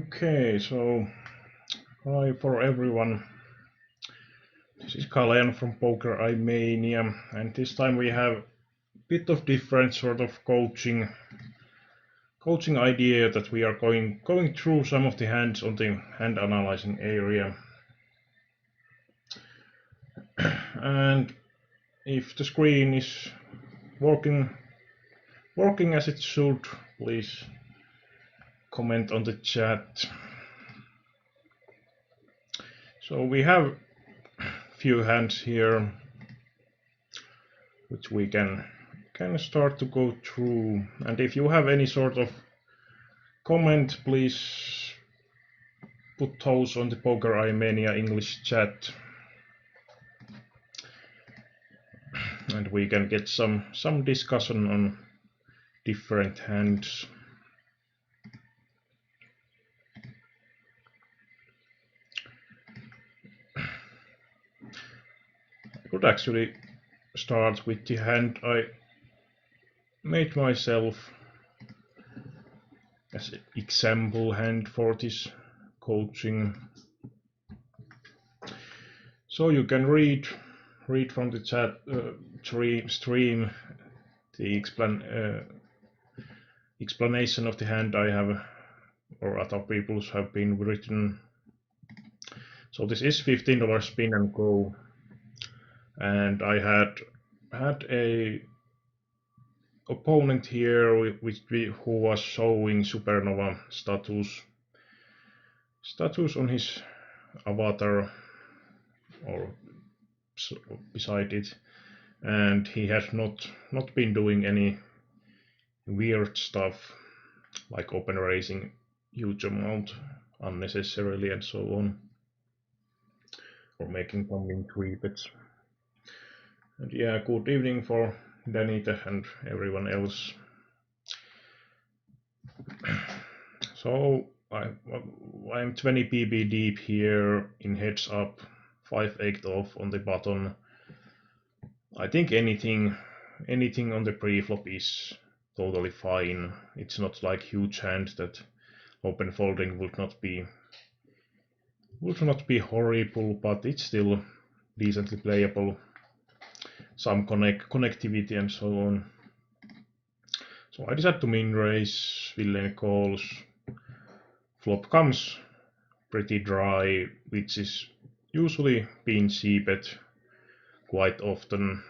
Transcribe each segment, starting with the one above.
Okay, so hi for everyone. This is Ghaleon from Poker Mania, and this time we have a bit of different sort of coaching idea that we are going through some of the hands on the hand analyzing area. And if the screen is working as it should, please comment on the chat. So we have few hands here which we can start to go through, and if you have any sort of comment, please put those on the Poker Mania English chat, and we can get some discussion on different hands. I could actually start with the hand I made myself as an example hand for this coaching. So you can read from the chat stream the explanation of the hand I have, or other people's have been written. So this is $15 spin and go, and I had a opponent here who was showing supernova status on his avatar or beside it, and he has not been doing any weird stuff like open raising huge amount unnecessarily and so on, or making pumping 3-bets. And yeah, good evening for Danita and everyone else. So I'm 20 PB deep here in heads up, 5-8 off on the button. I think anything on the pre-flop is totally fine. It's not like huge hand that open folding would not be horrible, but it's still decently playable. Some connectivity and so on. So I decided to min raise, villain calls, flop comes pretty dry, which is usually being c-bet quite often.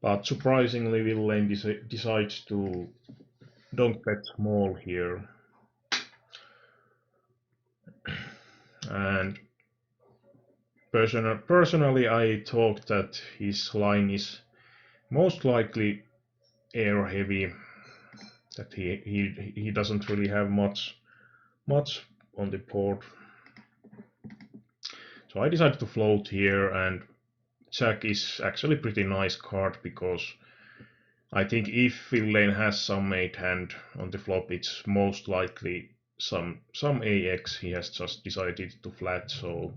But surprisingly, villain decides to don't bet small here. And personally, I thought that his line is most likely air heavy, that he doesn't really have much on the board. So I decided to float here, and Jack is actually a pretty nice card because I think if villain has some 8 hand on the flop, it's most likely some AX he has just decided to flat, so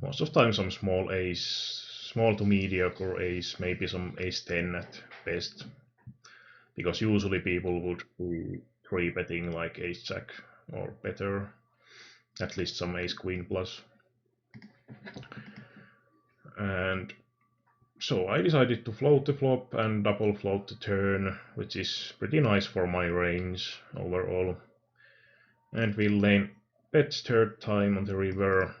most of the time some small ace, small to mediocre ace, maybe some ace 10 at best, because usually people would be 3-betting like ace jack or better, at least some ace queen plus. And so I decided to float the flop and double float the turn, which is pretty nice for my range overall. And villain bets third time on the river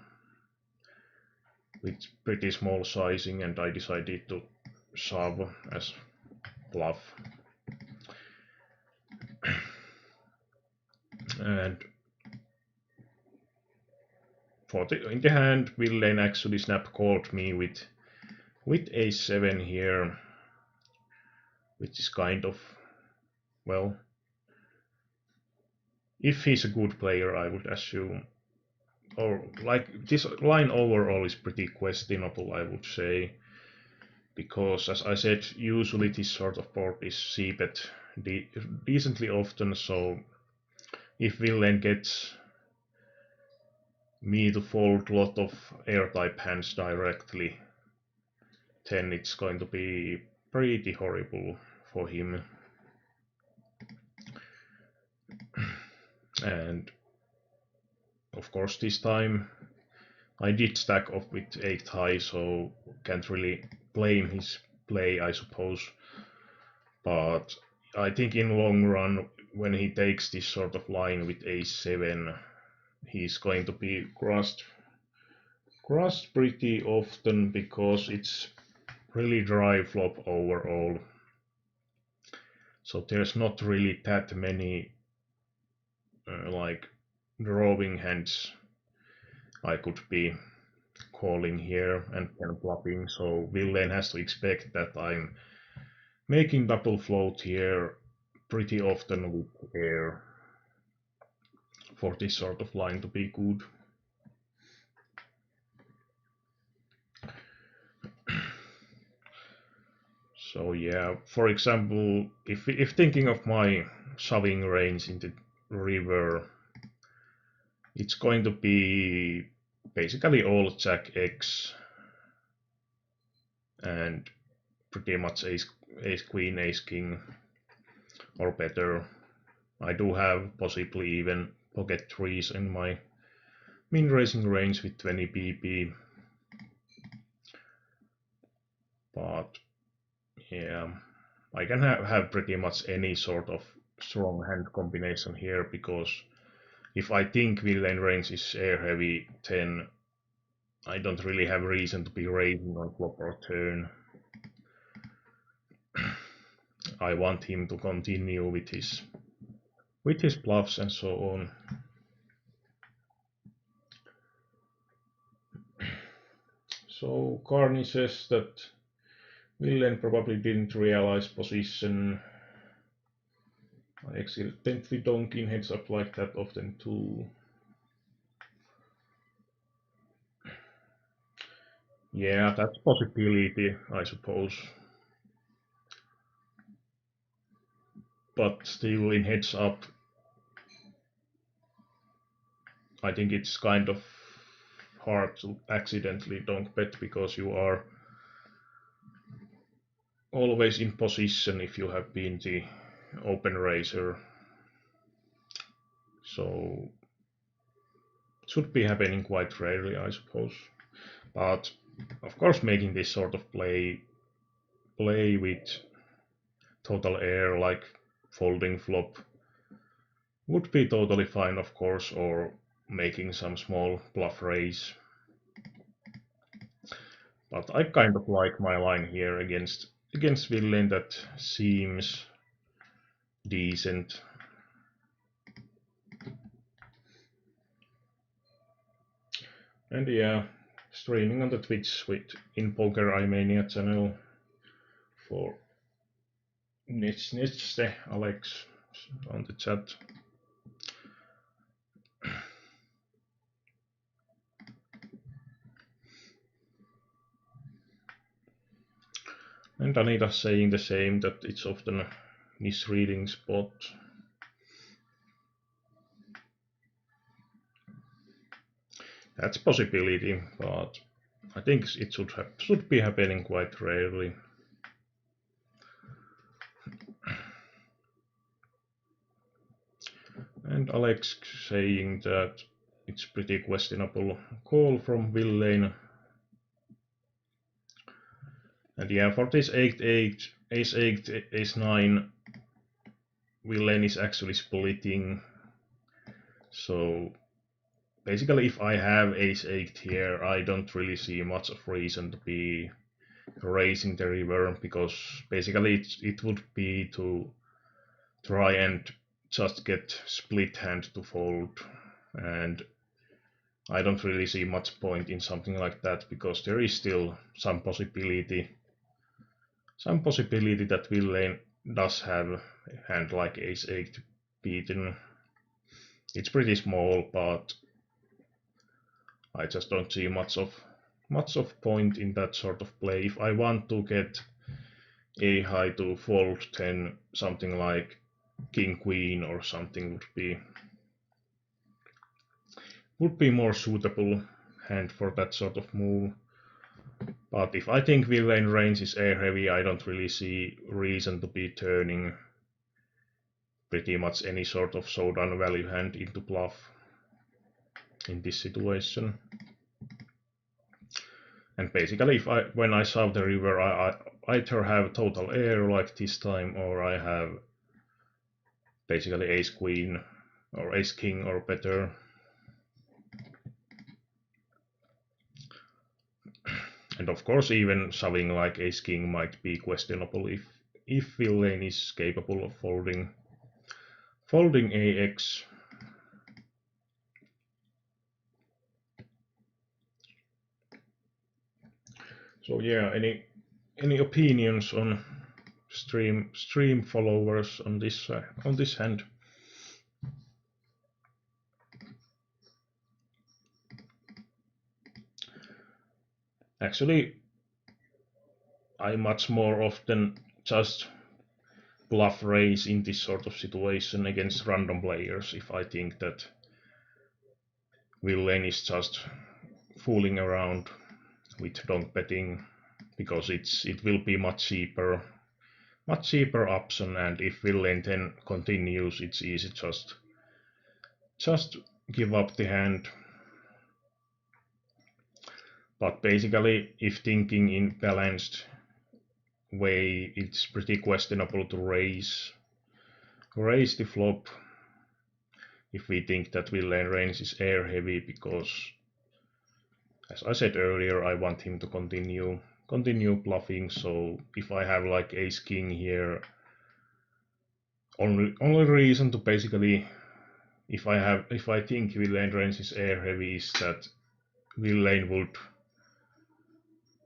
with pretty small sizing, and I decided to shove as bluff. And in the hand, villain actually snap called me with a7 here, which is kind of, well, if he's a good player, I would assume, or like this line overall is pretty questionable, I would say, because as I said, usually this sort of board is c-bet decently often, so if villain gets me to fold a lot of air type hands directly, then it's going to be pretty horrible for him. And Of course, this time I did stack off with 8 high, so can't really blame his play, I suppose. But I think in long run, when he takes this sort of line with a7, he's going to be crushed pretty often because it's really dry flop overall. So there's not really that many like drawing hands I could be calling here and then bluffing. So villain has to expect that I'm making double float here pretty often with air for this sort of line to be good. So yeah, for example, if thinking of my shoving range in the river, it's going to be basically all Jack X and pretty much ace queen, ace king or better. I do have possibly even pocket threes in my min raising range with 20 pp, but yeah, I can have pretty much any sort of strong hand combination here because if I think villain range is air heavy, then I don't really have reason to be raising on flop or turn. I want him to continue with his bluffs and so on. So Carney says that villain probably didn't realize position. I accidentally donk in heads up like that often too. Yeah, that's a possibility, I suppose. But still, in heads up, I think it's kind of hard to accidentally donk bet because you are always in position if you have been the open raiser. So it should be happening quite rarely, I suppose. But of course, making this sort of play with total air like folding flop would be totally fine, of course, or making some small bluff raise. But I kind of like my line here against villain. That seems decent. And yeah, streaming on the Twitch with In Poker Imania channel for Nitschnitschste Alex on the chat. And Anita saying the same, that it's often a misreading spot. That's a possibility, but I think it should be happening quite rarely. And Alex saying that it's pretty questionable call from villain. And yeah, for this 8-8, ace-8, ace-9, villain is actually splitting. So basically, if I have ace-8 here, I don't really see much of reason to be raising the river, because basically it would be to try and just get split hand to fold, and I don't really see much point in something like that, because there is still some possibility that villain does have a hand like ace-8 beaten. It's pretty small, but I just don't see much of point in that sort of play. If I want to get a high to fold, then something like king queen or something would be more suitable hand for that sort of move. But if I think villain range is air heavy, I don't really see reason to be turning pretty much any sort of showdown value hand into bluff. in this situation. And basically, when I solve the river, I either have total air like this time, or I have basically ace queen or ace king or better. And of course, even shoving like ace king might be questionable if villain is capable of folding AX. So yeah, any opinions on stream followers on this hand? Actually, I much more often just bluff raise in this sort of situation against random players if I think that villain is just fooling around with donk betting, because it will be much cheaper option, and if villain then continues, it's easy just give up the hand. But basically, if thinking in balanced way, it's pretty questionable to raise the flop if we think that villain range is air heavy, because as I said earlier, I want him to continue bluffing. So if I have like ace king here, only reason to basically, if I think villain range is air heavy, is that villain would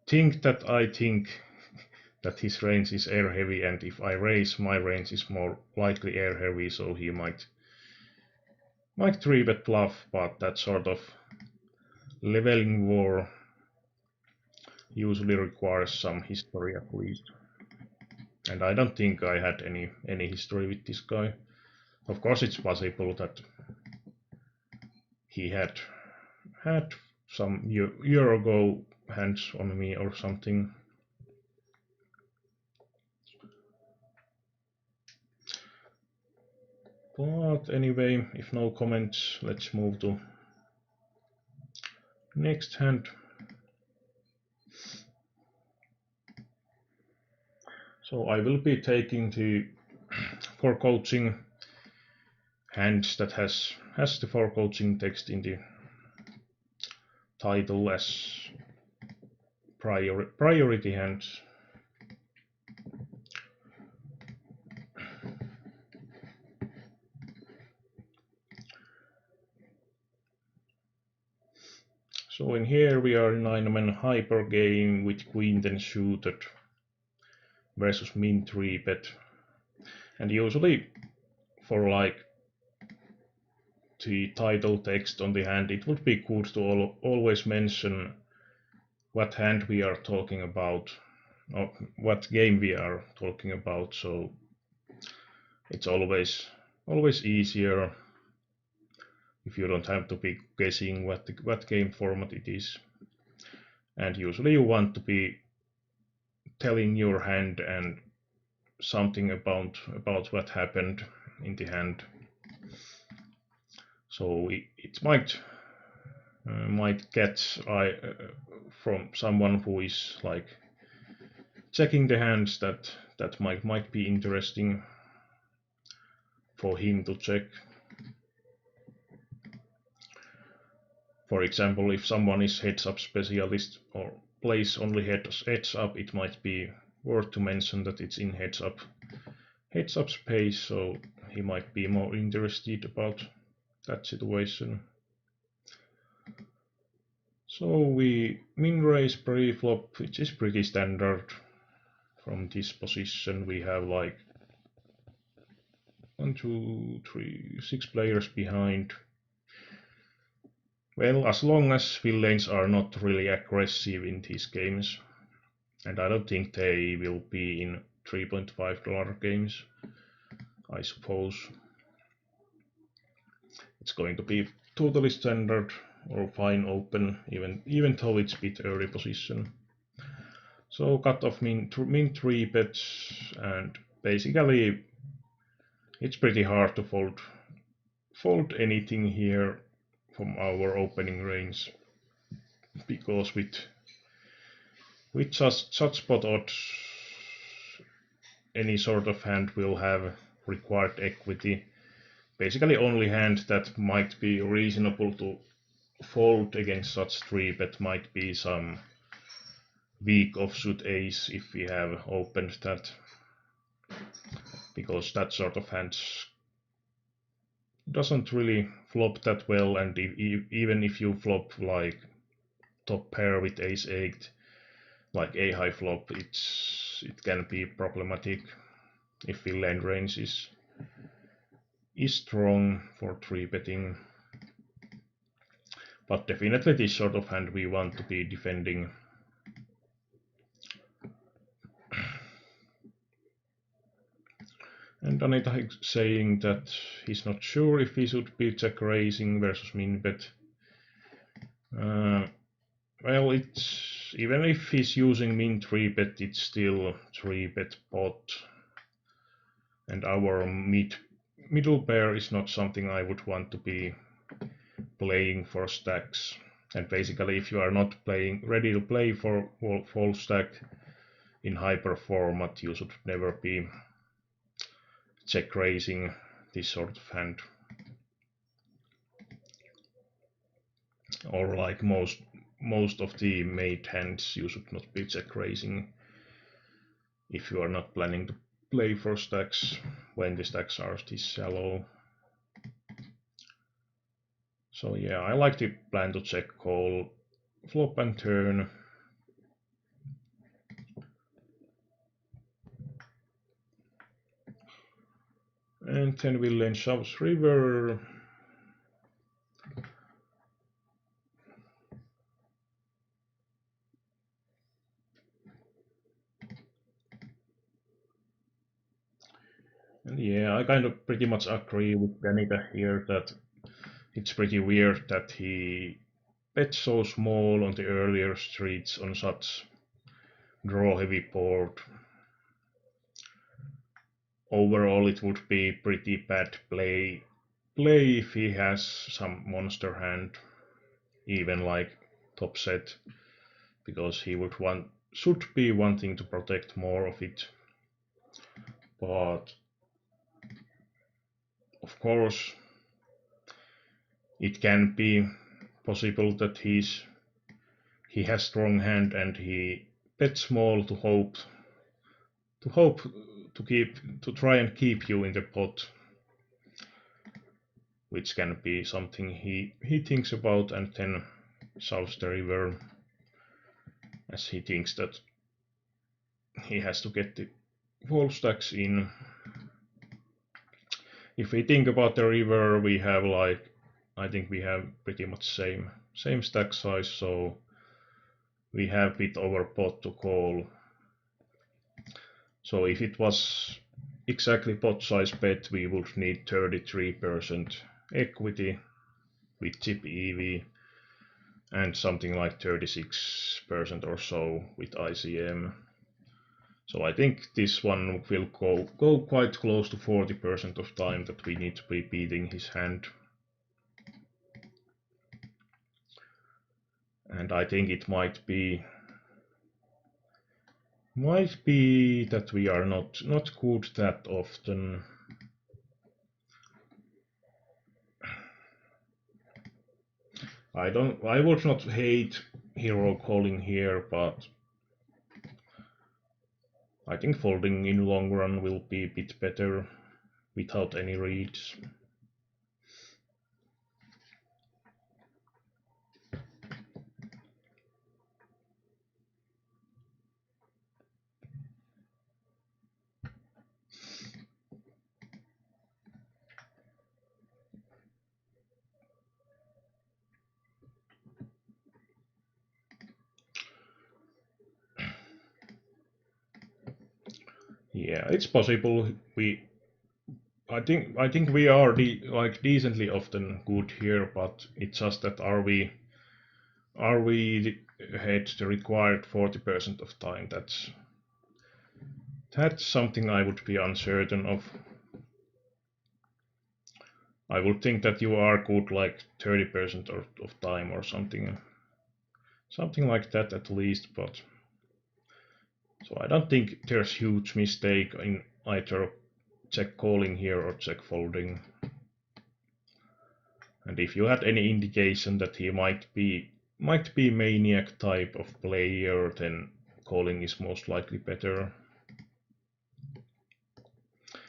think that I think that his range is air heavy, and if I raise, my range is more likely air heavy, so he might 3-bet bluff. But that sort of leveling war usually requires some history at least, and I don't think I had any history with this guy. Of course, it's possible that he had some year ago hands on me or something. But anyway, if no comments, let's move to next hand. So I will be taking the forecoaching hands that has the forecoaching text in the title as priority hands. So in here we are in 9-man hyper game with queen then suited versus min 3-bet, and usually for like the title text on the hand, it would be good to always mention what hand we are talking about, or what game we are talking about, so it's always easier if you don't have to be guessing what game format it is. And usually you want to be telling your hand and something about what happened in the hand. So it might get from someone who is like checking the hands that might be interesting for him to check. For example, if someone is heads up specialist or plays only heads up, it might be worth to mention that it's in heads up space, so he might be more interested about that situation. So we min raise pre-flop, which is pretty standard. From this position we have like 1, 2, 3, 6 players behind. Well, as long as villains are not really aggressive in these games, and I don't think they will be in $3.5 games, I suppose. It's going to be totally standard or fine open, even though it's a bit early position. So cut off min 3-bets, and basically it's pretty hard to fold anything here from our opening range, because with just such spot odds, any sort of hand will have required equity. Basically, only hand that might be reasonable to fold against such 3-bet might be some weak offsuit ace if we have opened that, because that sort of hand doesn't really flop that well, and even if you flop like top pair with ace 8, like a high flop, it can be problematic if the lane range is strong for 3-betting. But definitely this sort of hand we want to be defending. And Anita is saying that he's not sure if he should be check raising versus min bet. Well, it's even if he's using min 3-bet, it's still 3-bet pot, and our middle pair is not something I would want to be playing for stacks. And basically, if you are not ready to play for full stack in hyper format, you should never be check raising this sort of hand. Or like most of the made hands, you should not be check raising if you are not planning to play for stacks when the stacks are this shallow. So yeah, I like to plan to check call flop and turn. And then we'll lane shoves river. And yeah, I kind of pretty much agree with Danica here that it's pretty weird that he bet so small on the earlier streets on such draw heavy board. Overall, it would be pretty bad play if he has some monster hand, even like top set, because he should be wanting to protect more of it. But of course, it can be possible that he has strong hand and he bets small to try and keep you in the pot, which can be something he thinks about, and then shoves the river as he thinks that he has to get the whole stacks in. If we think about the river, we have I think we have pretty much same stack size, so we have bit over pot to call. So if it was exactly pot size bet, we would need 33% equity with chip EV and something like 36% or so with ICM. So I think this one will go quite close to 40% of time that we need to be beating his hand. And I think it might be that we are not good that often. I would not hate hero calling here, but I think folding in long run will be a bit better without any reads. Yeah, it's possible. I think we are decently often good here, but it's just that are we ahead the required 40% of time? That's something I would be uncertain of. I would think that you are good like 30% of time or something like that at least, but so I don't think there's huge mistake in either check calling here or check folding. And if you had any indication that he might be maniac type of player, then calling is most likely better.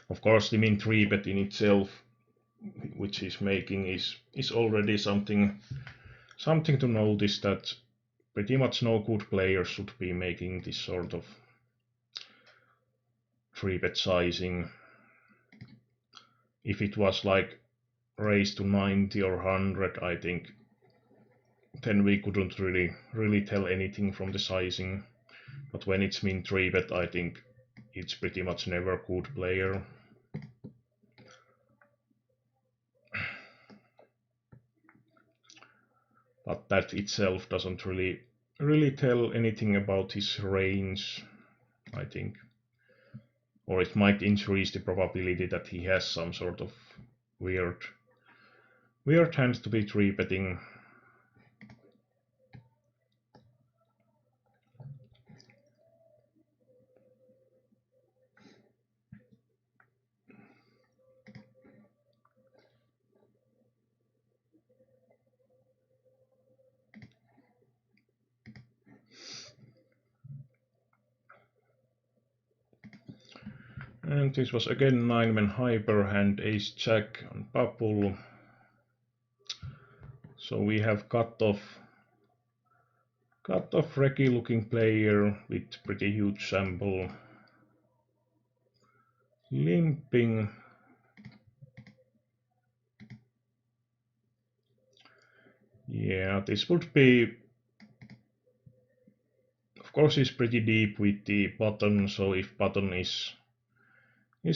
Of course, the min 3 bet in itself, which he's making, is already something to notice, that pretty much no good player should be making this sort of 3 bet sizing. If it was like raised to 90 or 100, I think then we couldn't really tell anything from the sizing. But when it's min 3 bet, I think it's pretty much never good player. But that itself doesn't really tell anything about his range, I think. Or it might increase the probability that he has some sort of weird hand to be 3-betting. And this was again 9-man hyper hand ace jack on bubble. So we have cut off Reki looking player with pretty huge sample. Limping. Yeah, this would be, of course he's pretty deep with the button, so if button is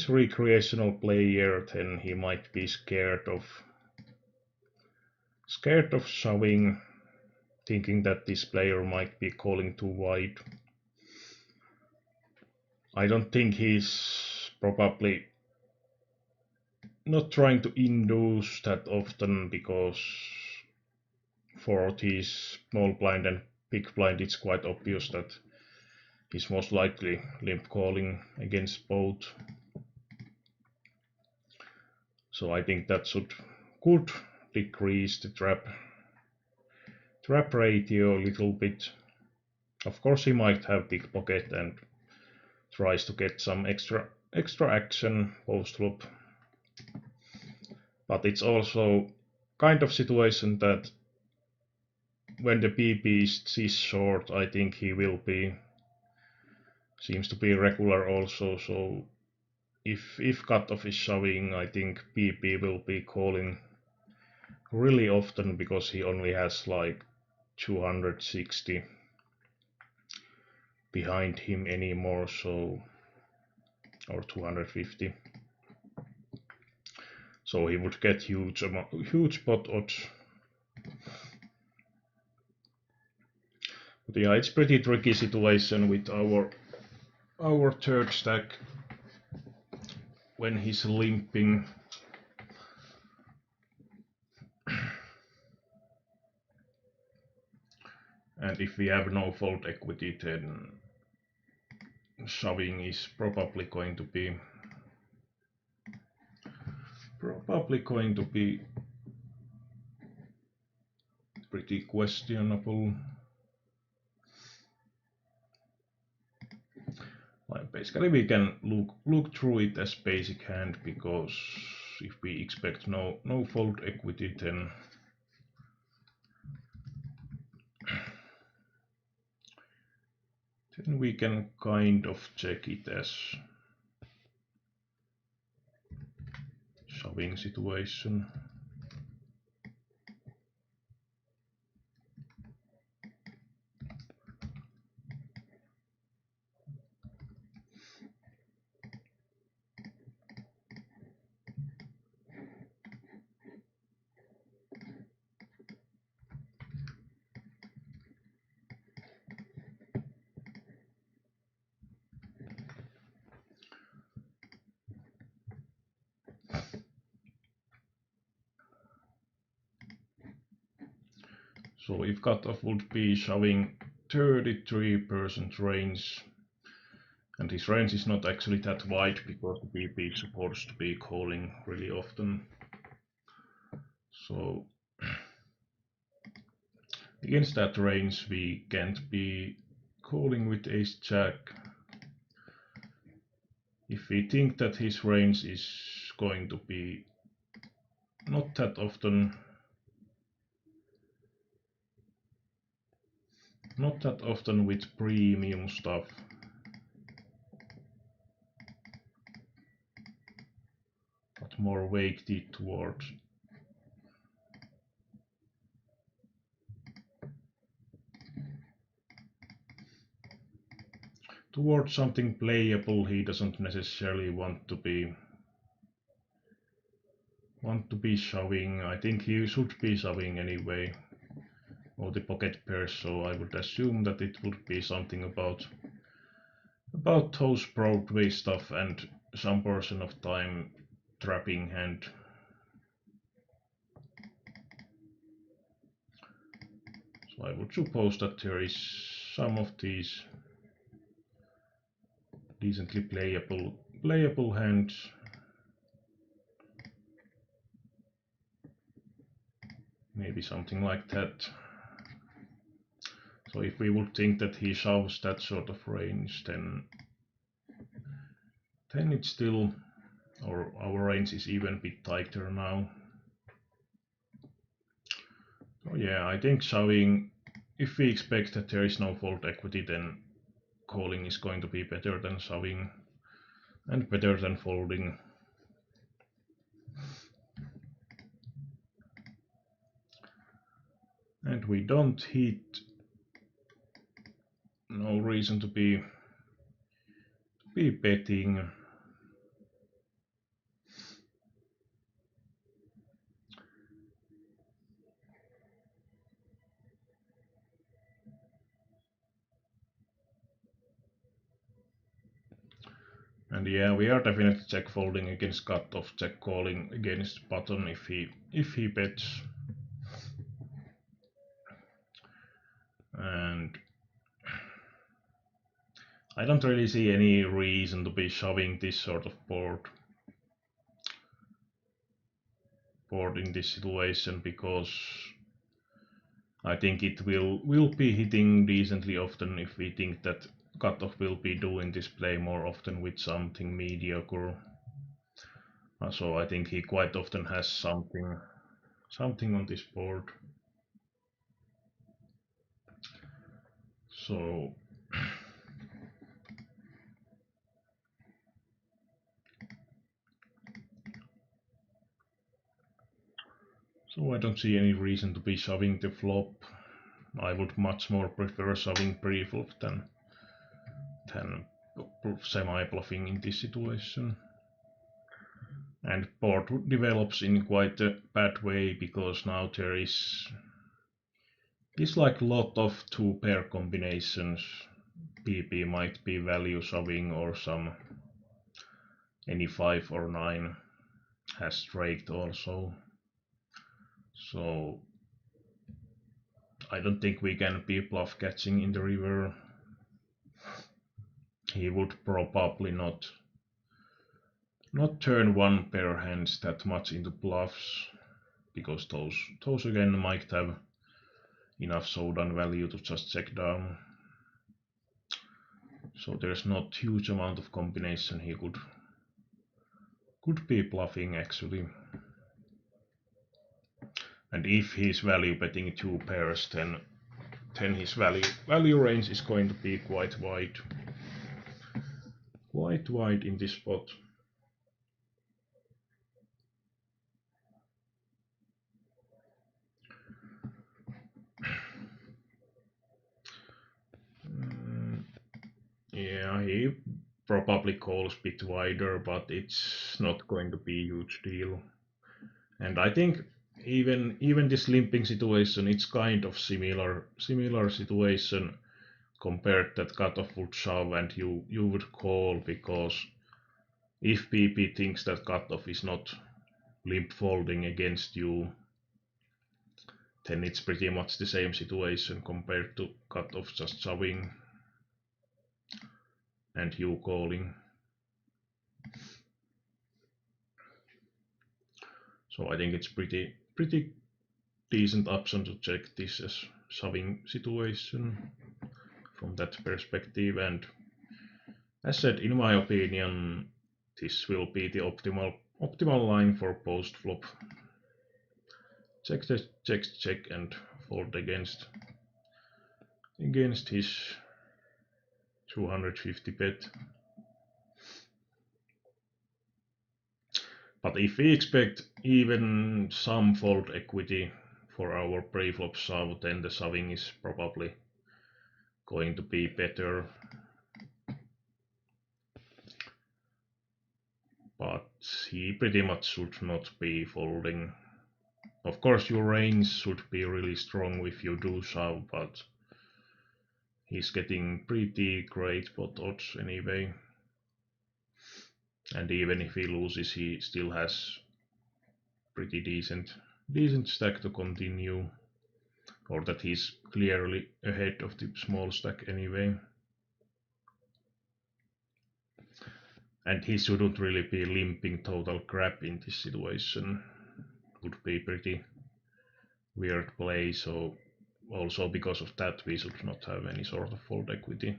recreational player, then he might be scared of shoving, thinking that this player might be calling too wide. I don't think he's probably not trying to induce that often, because for his small blind and big blind it's quite obvious that he's most likely limp calling against both. So I think that could decrease the trap ratio a little bit. Of course he might have big pocket and tries to get some extra action post flop, but it's also kind of situation that when the PP is short, I think he will be, seems to be regular also, so if cutoff is shoving, I think PP will be calling really often, because he only has like 260 behind him anymore, so, or 250. So he would get huge pot odds. But yeah, it's pretty tricky situation with our third stack when he's limping. And if we have no fold equity, then shoving is probably going to be pretty questionable. Like basically we can look through it as basic hand, because if we expect no fold equity, then we can kind of check it as shoving situation. So if cutoff would be showing 33% range, and his range is not actually that wide because the PP is supposed to be calling really often. So against that range we can't be calling with ace jack. If we think that his range is going to be not that often with premium stuff, but more weighted towards something playable, he doesn't necessarily want to be shoving. I think he should be shoving anyway, or the pocket pairs, so I would assume that it would be something about those Broadway stuff and some portion of time trapping hand. So I would suppose that there is some of these decently playable hands. Maybe something like that. So if we would think that he shoves that sort of range, then it's still, or our range is even a bit tighter now. So yeah, I think shoving, if we expect that there is no fold equity, then calling is going to be better than shoving and better than folding. And we don't hit. No reason to be betting. And yeah, we are definitely check folding against cutoff, check calling against button if he bets. And I don't really see any reason to be shoving this sort of board in this situation, because I think it will be hitting decently often if we think that cutoff will be doing this play more often with something mediocre. So I think he quite often has something on this board. So I don't see any reason to be shoving the flop. I would much more prefer shoving pre-flop than semi-bluffing in this situation. And board develops in quite a bad way, because now there is like lot of two pair combinations. PP might be value shoving, or some any 5 or 9 has straight also. So I don't think we can be bluff catching in the river. He would probably not turn one pair hands that much into bluffs, because those again might have enough showdown value to just check down. So there's not huge amount of combination he could be bluffing actually. And if he's value betting two pairs, then his value range is going to be quite wide in this spot. Yeah, he probably calls a bit wider, but it's not going to be a huge deal. And I think even this limping situation, it's kind of similar situation, compared that cutoff would shove and you would call, because if PP thinks that cutoff is not limp folding against you, then it's pretty much the same situation compared to cutoff just shoving and you calling. So I think it's pretty decent option to check this as shoving situation from that perspective. And as said, in my opinion, this will be the optimal line for post flop. Check, and fold against his 250 bet. But if we expect even some fold equity for our pre-flop shove, then the shoving is probably going to be better. But he pretty much should not be folding. Of course, your range should be really strong if you do shove, but he's getting pretty great pot odds anyway. And even if he loses, he still has pretty decent stack to continue, or that he's clearly ahead of the small stack anyway. And he shouldn't really be limping total crap in this situation. Would be pretty weird play, so also because of that we should not have any sort of fold equity.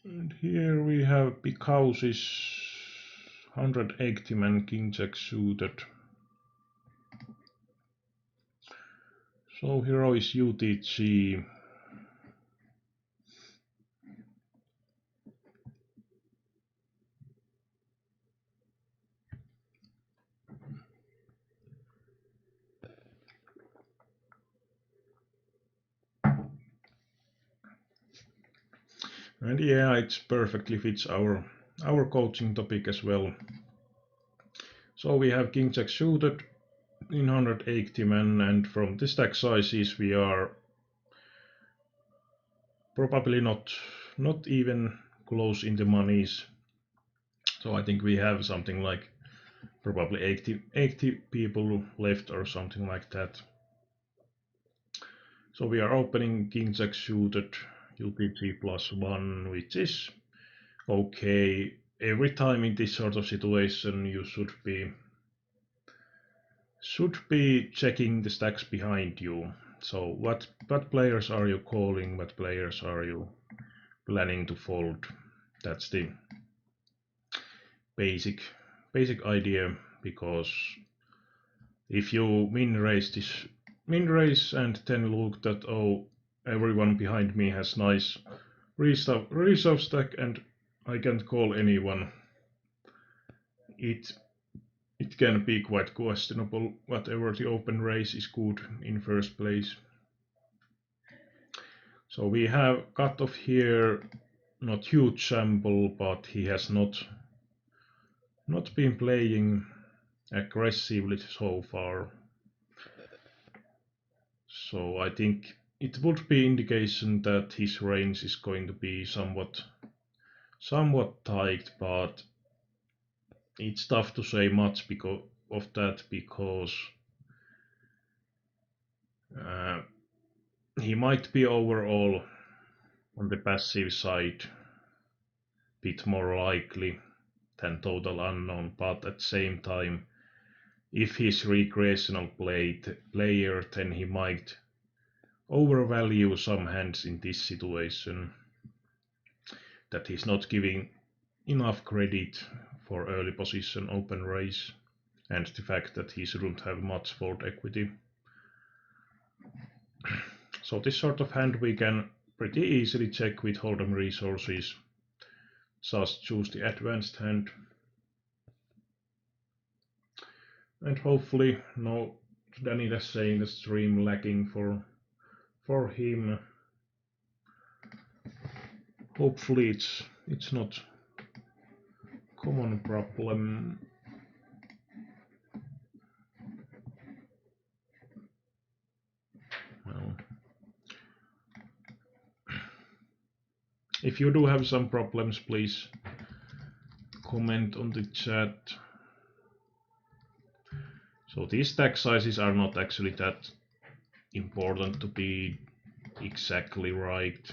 And here we have big houses, 180 man king jack suited. So hero is UTG. And yeah, it perfectly fits our coaching topic as well. So we have king jack suited in 180 man, and from the stack sizes we are probably not even close in the monies. So I think we have something like probably 80 people left or something like that. So we are opening king jack suited UTG +1, which is okay. Every time in this sort of situation you should be checking the stacks behind you. So what players are you calling? What players are you planning to fold? That's the basic idea, because if you min raise and then look that, oh, everyone behind me has nice reserve stack and I can't call anyone, it can be quite questionable whatever the open raise is good in first place. So we have cutoff here, not huge sample, but he has not been playing aggressively so far. So I think it would be indication that his range is going to be somewhat tight, but it's tough to say much because of that, because he might be overall on the passive side bit more likely than total unknown, but at the same time, if he's recreational player, then he might overvalue some hands in this situation, that he's not giving enough credit for early position open raise, and the fact that he shouldn't have much fold equity. So this sort of hand we can pretty easily check with hold'em resources. Just choose the advanced hand. And hopefully no Danita saying the stream lagging for him. Hopefully it's it's not common problem. Well, if you do have some problems, please comment on the chat. So these stack sizes are not actually that important to be exactly right.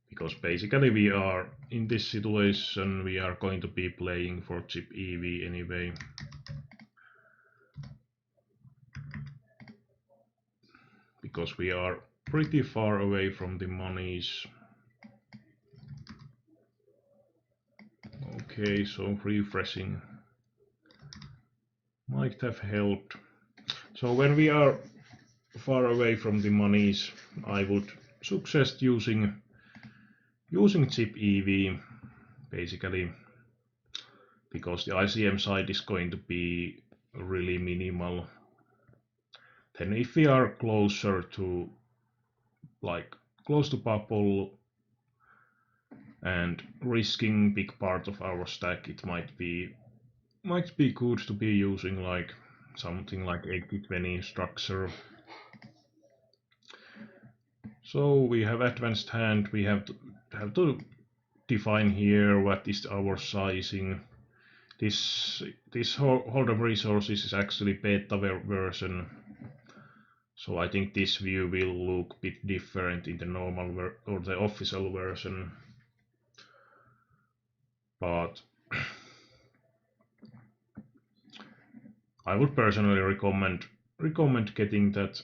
Because basically we are in this situation, we are going to be playing for chip EV anyway. Because we are pretty far away from the monies. Okay, so refreshing might have helped. So when we are far away from the monies, I would suggest using chip EV basically, because the ICM side is going to be really minimal. Then if we are closer to close to bubble and risking big part of our stack, it might be good to be using like something like 80-20 structure. So we have advanced hand, we have to define here what is our sizing. This hold'em resources is actually beta version, so I think this view will look a bit different in the normal or the official version. But I would personally recommend getting that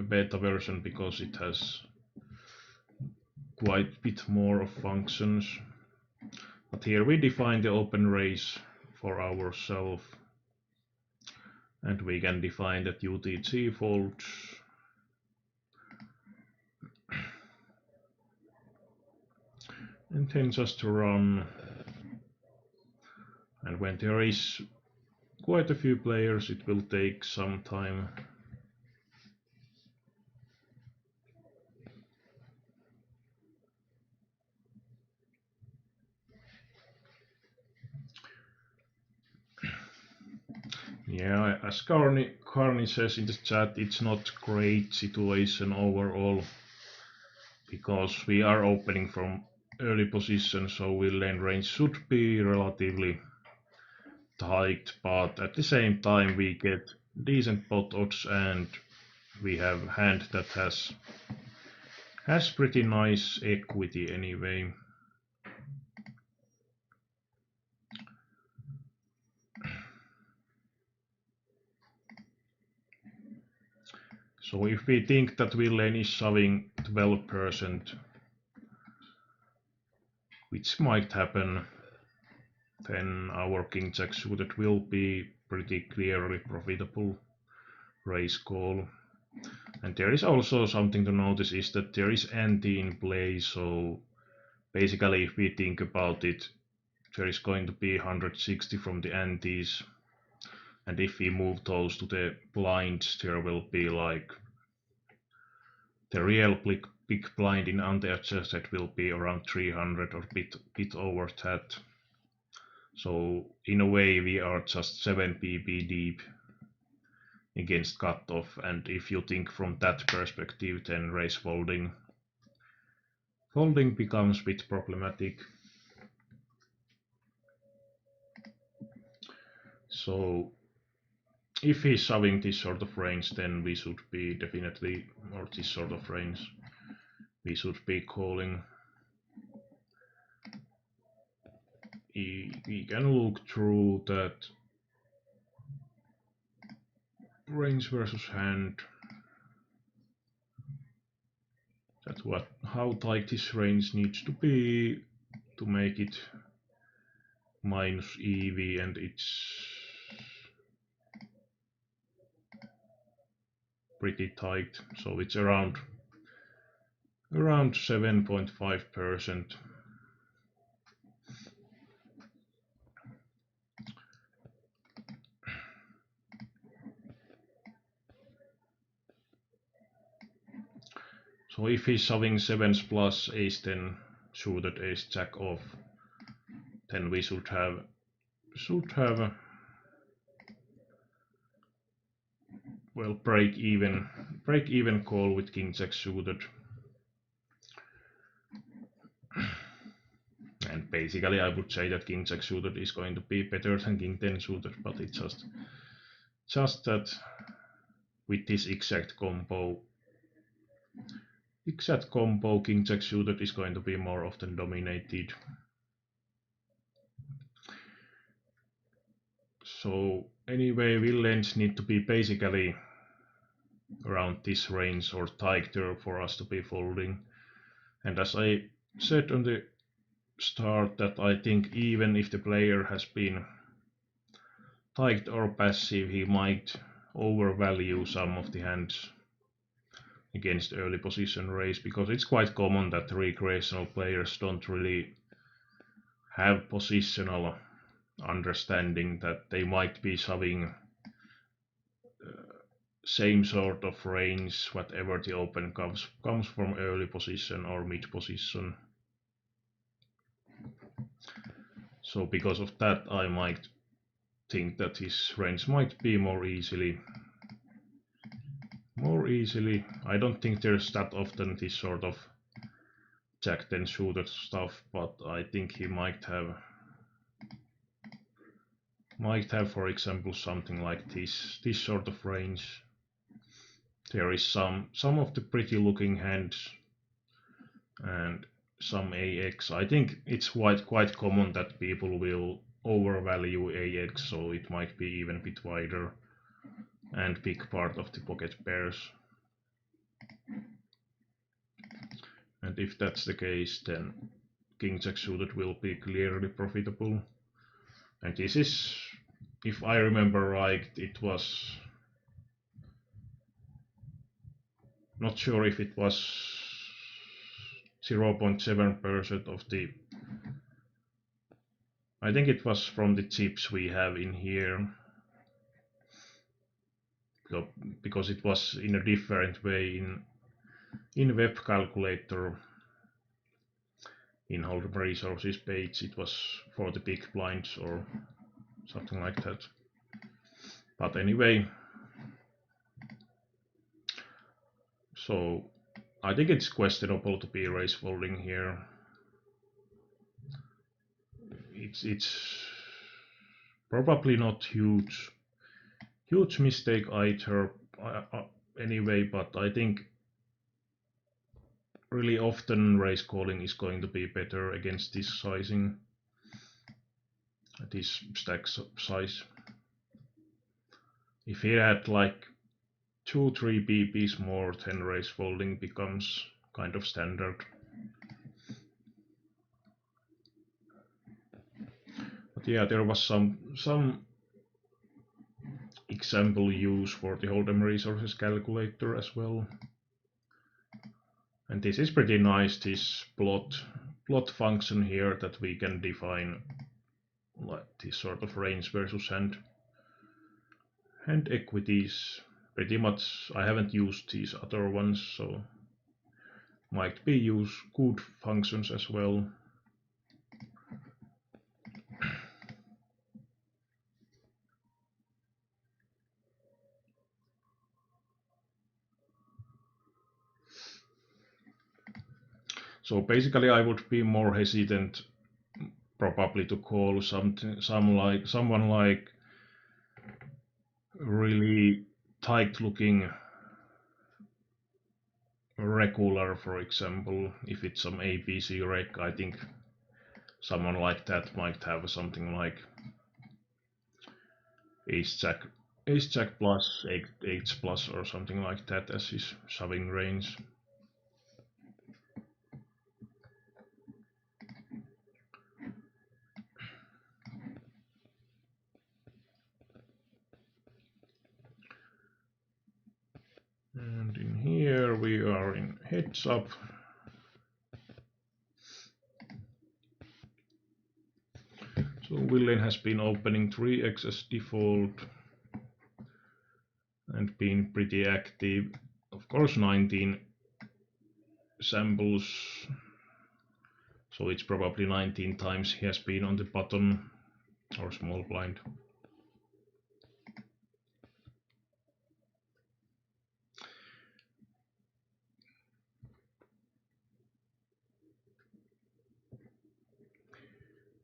beta version because it has quite a bit more of functions. But here we define the open race for ourselves, and we can define that UTG folds. And then just run. And when there is quite a few players, it will take some time. Yeah, as Carney says in the chat, it's not great situation overall because we are opening from early position, so win lane range should be relatively tight, but at the same time we get decent pot odds and we have hand that has pretty nice equity anyway. So if we think that win lane is shoving 12%, which might happen, then our king jack suited will be pretty clearly profitable raise call. And there is also something to notice is that there is anti in play, so basically if we think about it, there is going to be 160 from the antis, and if we move those to the blinds, there will be like the real big blind in anti-adjusted will be around 300 or bit over that. So in a way we are just 7 pp deep against cutoff, and if you think from that perspective, then raise folding becomes a bit problematic. So if he's shoving this sort of range, then we should be definitely, or this sort of range, we should be calling. We can look through that range versus hand. That how tight this range needs to be to make it minus EV, and it's pretty tight, so it's around 7.5%. So if he's shoving 7s plus ace 10 suited ace jack off, then we should have well break even call with king jack suited. And basically I would say that king jack suited is going to be better than king 10 suited, but it's just that with this exact combo king jack suited is going to be more often dominated. So anyway, villains need to be basically around this range or tighter for us to be folding. And as I said on the start, that I think even if the player has been tight or passive, he might overvalue some of the hands against early position raise, because it's quite common that recreational players don't really have positional understanding, that they might be shoving same sort of range whatever the open comes from early position or mid position. So because of that, I might think that his range might be more easily. I don't think there's that often this sort of jack 10 suited stuff, but I think he might have, for example, something like this sort of range. There is some of the pretty looking hands and some AX. I think it's quite common that people will overvalue AX, so it might be even a bit wider and big part of the pocket pairs. And if that's the case, then king jack suited will be clearly profitable. And this is, if I remember right, it was, not sure if it was 0.7% of the, I think it was from the chips we have in here, because it was in a different way in web calculator. In Hold'em resources page, it was for the big blinds or something like that. But anyway, so I think it's questionable to be raise folding here. It's probably not huge mistake either, anyway, but I think really often raise calling is going to be better against this sizing, this stack size. If he had like 2-3 BPs more, then raise folding becomes kind of standard. But yeah, there was some example use for the Hold'em resources calculator as well. And this is pretty nice, this plot function here, that we can define like this sort of range versus hand equities. Pretty much I haven't used these other ones, so might be use good functions as well. So basically I would be more hesitant probably to call someone like really tight looking regular, for example. If it's some ABC reg, I think someone like that might have something like ace jack plus, 8 plus or something like that as his shoving range. And in here we are in heads up. So villain has been opening 3x as default and been pretty active. Of course 19 samples, so it's probably 19 times he has been on the button or small blind.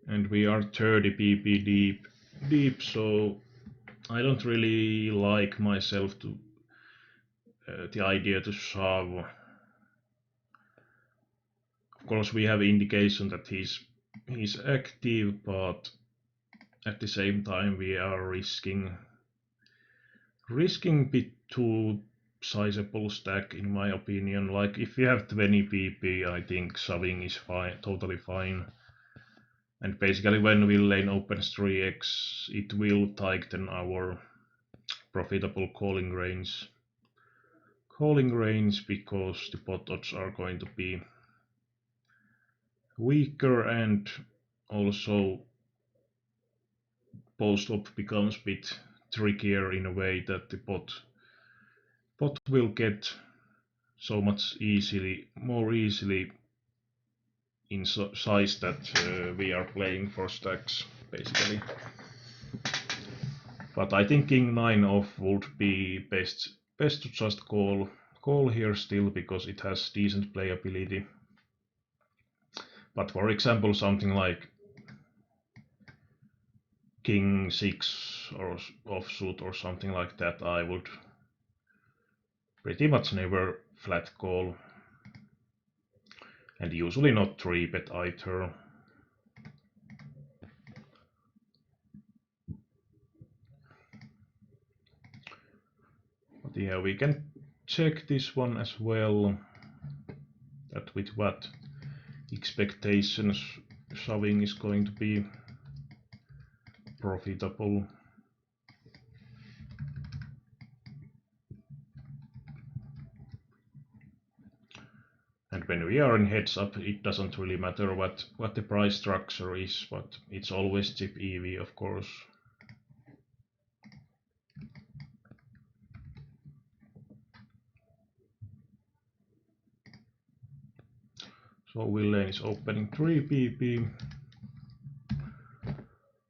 And we are 30 pp deep, so I don't really like myself to the idea to shove. Of course, we have indication that he's active, but at the same time we are risking bit too sizable stack in my opinion. Like if we have 20 pp, I think shoving is fine, totally fine. And basically when we lane opens 3x, it will tighten our profitable calling range because the pot odds are going to be weaker, and also post op becomes a bit trickier in a way that the pot will get so much more easily in size that we are playing for stacks basically. But I think king 9 off would be best to just call here still, because it has decent playability. But for example, something like king 6 or offsuit or something like that, I would pretty much never flat call, and usually not 3-bet either. But yeah, we can check this one as well, that with what expectations shoving is going to be profitable. And when we are in heads up, it doesn't really matter what the price structure is, but it's always chip EV, of course. So Villain is opening 3 pp.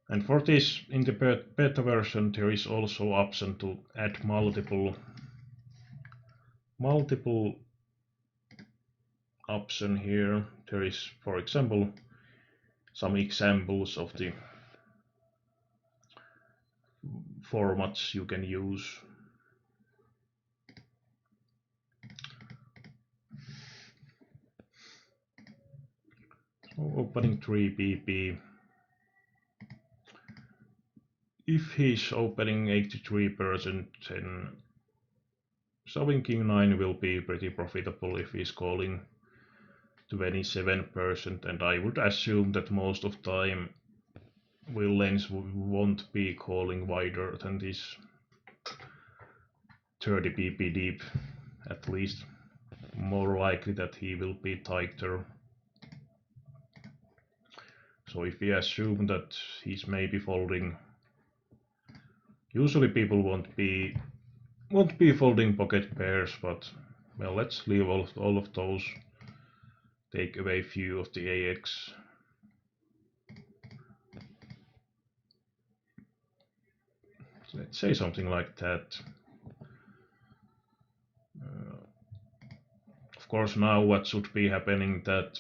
And for this, in the beta version, there is also option to add multiple option here. There is, for example, some examples of the formats you can use. So opening 3 pp. If he's opening 83%, then shoving king 9 will be pretty profitable if he's calling 27%, and I would assume that most of the time villains won't be calling wider than this 30 pp deep, at least. More likely that he will be tighter. So if we assume that he's maybe folding, usually people won't be folding pocket pairs, but well, let's leave all of those, take away few of the AX. Let's say something like that. Of course, now what should be happening, that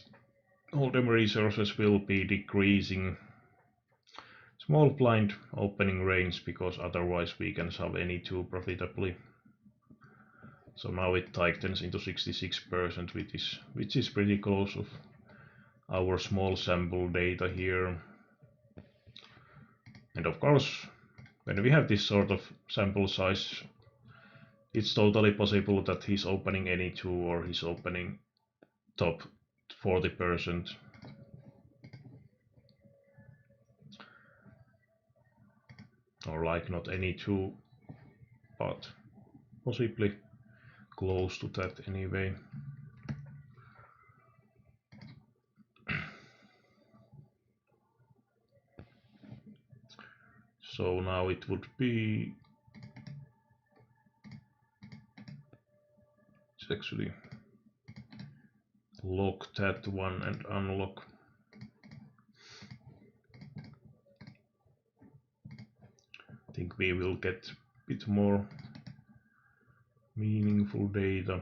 hold'em resources will be decreasing small blind opening range, because otherwise we can shove any two profitably. So now it tightens into 66%, which is pretty close of our small sample data here. And of course, when we have this sort of sample size, it's totally possible that he's opening any two, or he's opening top 40%. Or like not any two, but possibly close to that anyway. So now it would be, it's actually lock that one and unlock. I think we will get a bit more meaningful data.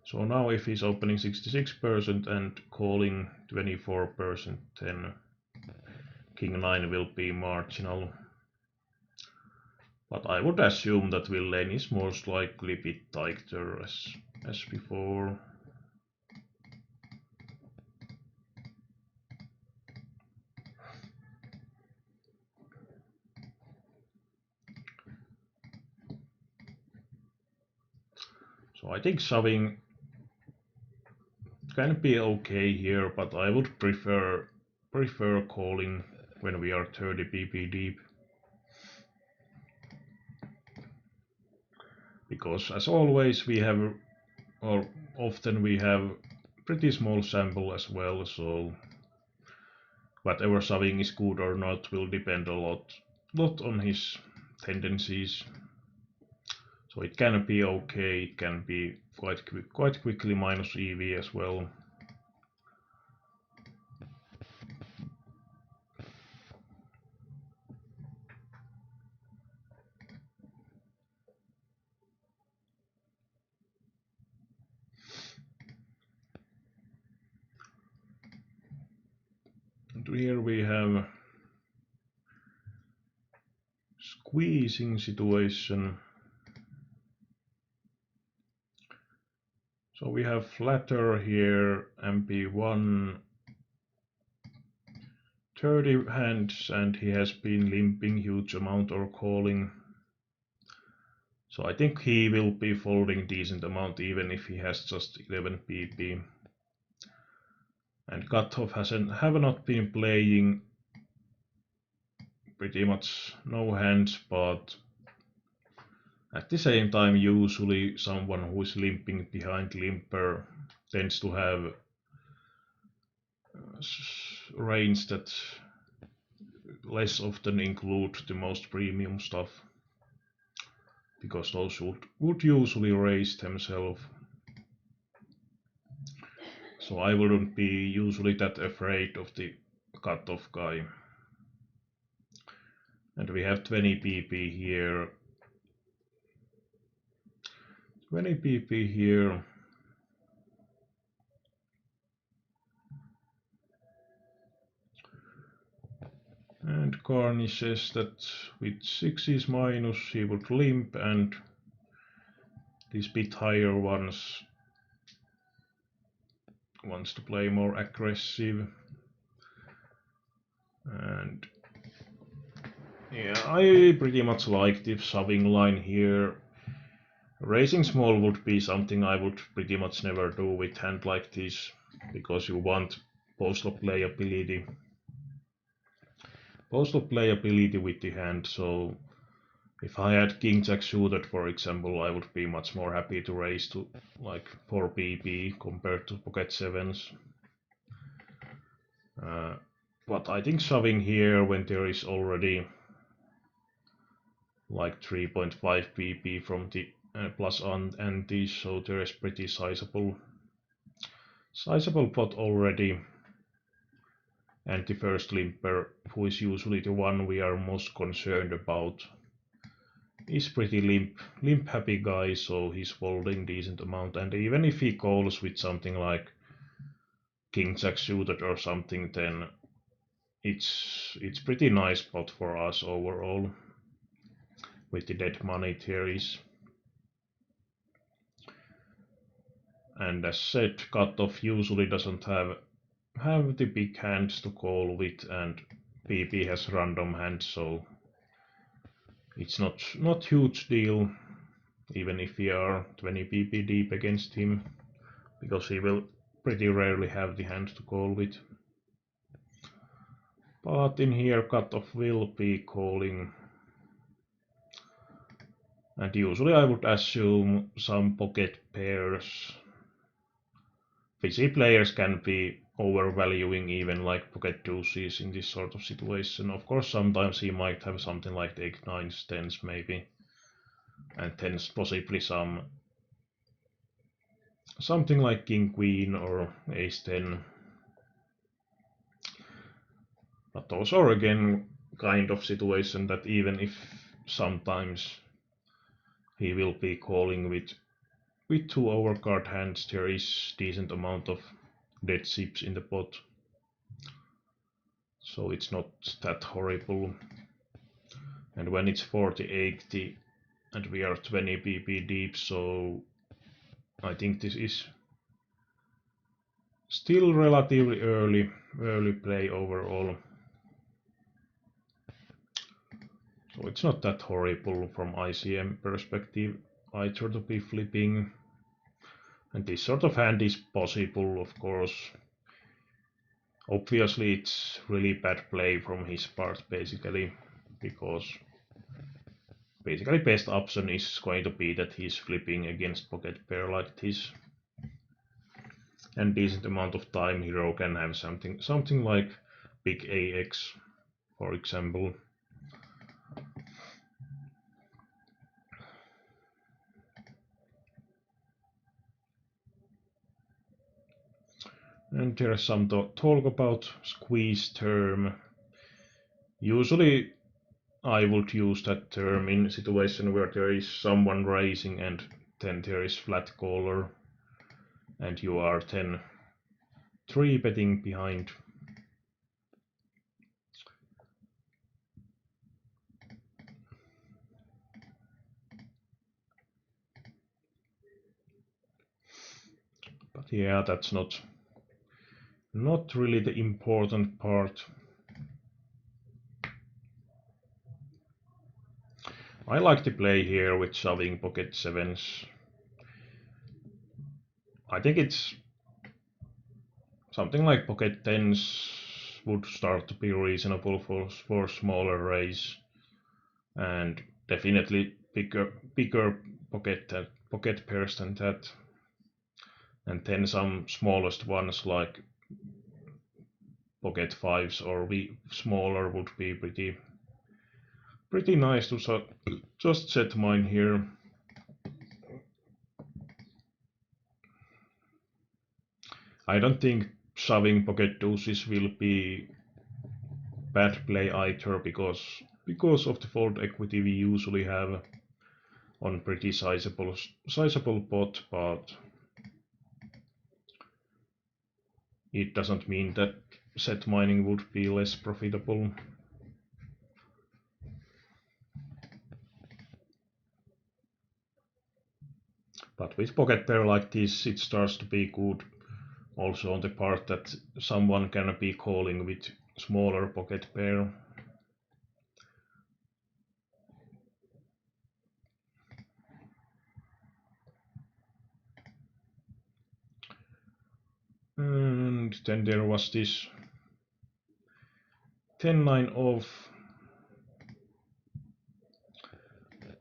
So now if he's opening 66% and calling 24%, then King 9 will be marginal. But I would assume that villain is most likely a bit tighter as before. So I think shoving can be okay here, but I would prefer calling when we are 30 pp deep. Because as always we have, or often we have, pretty small sample as well, so whatever shoving is good or not will depend a lot on his tendencies. So it can be okay, it can be quite quickly minus EV as well. And here we have squeezing situation. So we have flatter here, MP1, 30 hands, and he has been limping huge amount or calling. So I think he will be folding decent amount even if he has just 11 pp. And Cutoff have not been playing pretty much no hands, but at the same time usually someone who is limping behind limper tends to have range that less often include the most premium stuff, because those would usually raise themselves. So I wouldn't be usually that afraid of the cutoff guy. And we have 20 pp here. 20 pp here. And Carney says that with 6's minus he would limp, and these bit higher ones wants to play more aggressive. And yeah, I pretty much like the shoving line here. Raising small would be something I would pretty much never do with hand like this, because you want postal playability with the hand. So if I had King Jack suited, for example, I would be much more happy to raise to like 4 pp compared to pocket 7s. But I think shoving here when there is already like 3.5 pp from the plus on ante, so there is pretty sizable pot already. And the first limper, who is usually the one we are most concerned about, is pretty limp happy guy, so he's folding decent amount. And even if he calls with something like King Jack suited or something, then it's pretty nice spot for us overall with the dead money theories. And as said, cutoff usually doesn't have the big hands to call with, and PP has random hands, so it's not huge deal even if we are 20 pp deep against him, because he will pretty rarely have the hand to call with. But in here cutoff will be calling, and usually I would assume some pocket pairs. Fizzy players can be overvaluing even like pocket deuces in this sort of situation. Of course sometimes he might have something like the 8, 9s, 10s maybe, and 10s possibly some something like king queen or ace 10. But those are again kind of situation that even if sometimes he will be calling with two overcard hands, there is decent amount of dead chips in the pot, so it's not that horrible. And when it's 40-80 and we are 20 pp deep, so I think this is still relatively early play overall. So it's not that horrible from ICM perspective either to be flipping. And this sort of hand is possible, of course. Obviously it's really bad play from his part basically, because basically best option is going to be that he's flipping against pocket pair like this. And decent amount of time hero can have something like big AX, for example. And there's some talk about squeeze term. Usually I would use that term in a situation where there is someone raising and then there is flat caller and you are then 3-betting behind. But yeah, that's not really the important part. I like to play here with shoving pocket sevens. I think it's something like pocket tens would start to be reasonable for smaller raise, and definitely bigger pocket pairs than that. And then some smallest ones like pocket fives or smaller would be pretty nice to just set mine here. I don't think shoving pocket deuces will be bad play either, because of the fold equity we usually have on pretty sizable pot, but it doesn't mean that set mining would be less profitable. But with pocket pair like this, it starts to be good also on the part that someone can be calling with smaller pocket pair. And then there was this 10-9 off,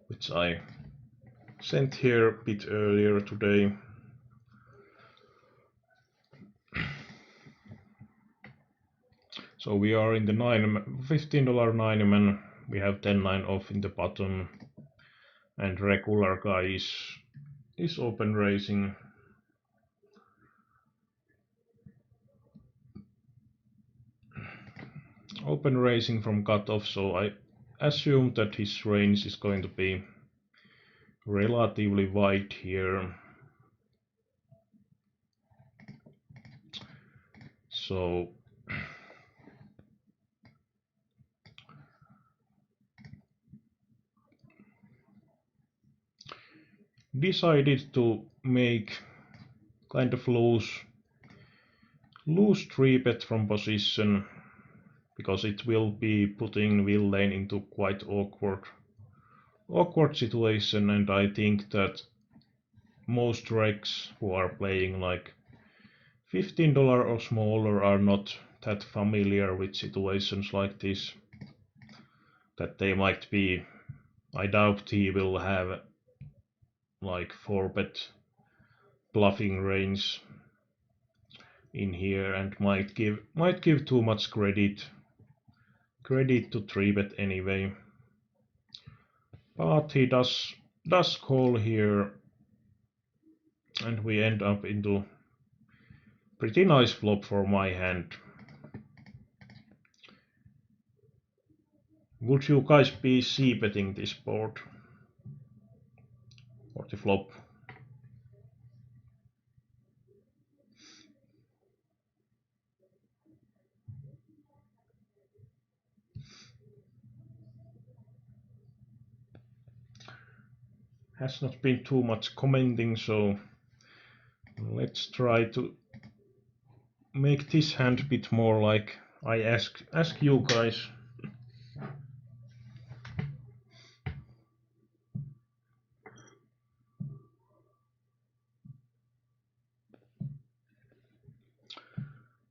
which I sent here a bit earlier today. So we are in the $15 9 man. We have 10-9 off in the bottom, and regular guy is open raising. Open raising from cutoff, so I assume that his range is going to be relatively wide here. So decided to make kind of loose 3-bet from position, because it will be putting Will Lane into quite awkward situation, and I think that most regs who are playing like $15 or smaller are not that familiar with situations like this, that they might be. I doubt he will have like 4-bet bluffing range in here, and might give too much credit to 3-bet anyway. But he does call here, and we end up into pretty nice flop for my hand. Would you guys be c-betting this board? Or the flop? Has not been too much commenting, so let's try to make this hand a bit more like I ask you guys.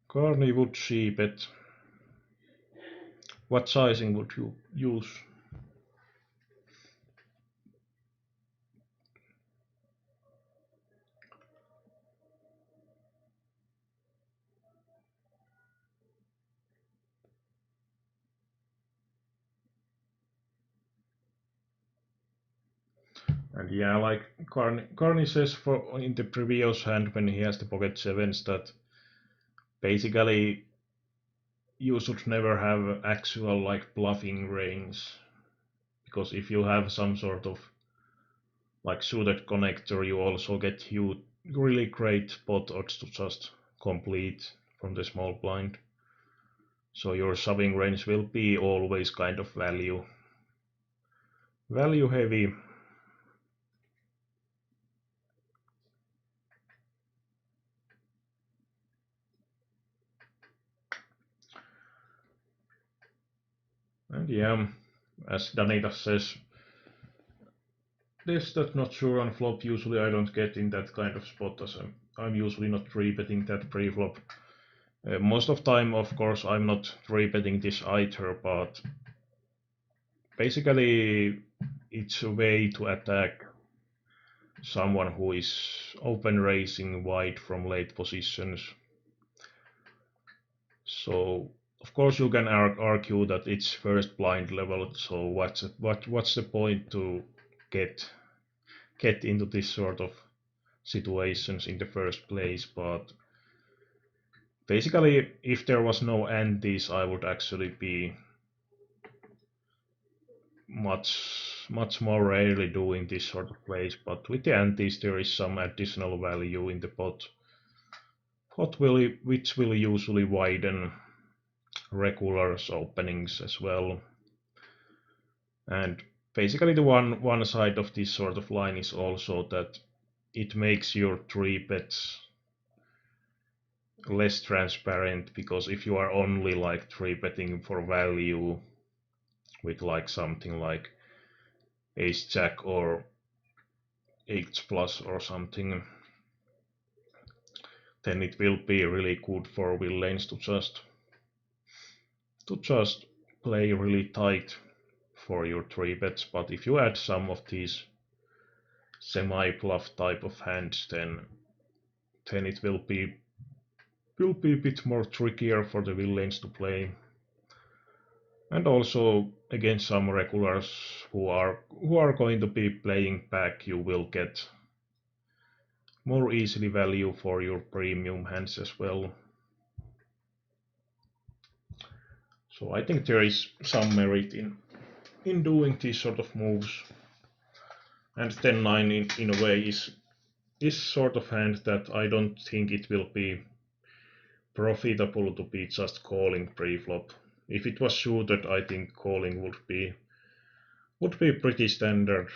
Carney would c-bet. What sizing would you use? And yeah, like Carney says for in the previous hand when he has the pocket sevens that basically you should never have actual like bluffing range, because if you have some sort of like suited connector, you also get really great pot odds to just complete from the small blind. So your shoving range will be always kind of value heavy. And yeah, as Danita says, this that not sure on flop, usually I don't get in that kind of spot, as I'm usually not 3-betting that pre-flop. Most of time, of course, I'm not 3-betting this either, but basically it's a way to attack someone who is open raising wide from late positions. So of course you can argue that it's first blind level, so what's the point to get into this sort of situations in the first place? But basically, if there was no antes, I would actually be much more rarely doing this sort of plays. But with the antes, there is some additional value in the pot, which will usually widen regulars openings as well. And basically, the one side of this sort of line is also that it makes your 3-bets less transparent, because if you are only like 3-betting for value with like something like ace jack or 8 plus or something, then it will be really good for villains to just play really tight for your 3-bets. But if you add some of these semi-bluff type of hands, then it will be a bit more trickier for the villains to play. And also against some regulars who are going to be playing back, you will get more easily value for your premium hands as well. So I think there is some merit in doing these sort of moves. And 10-9 in a way is sort of hand that I don't think it will be profitable to be just calling pre-flop. If it was suited, I think calling would be pretty standard,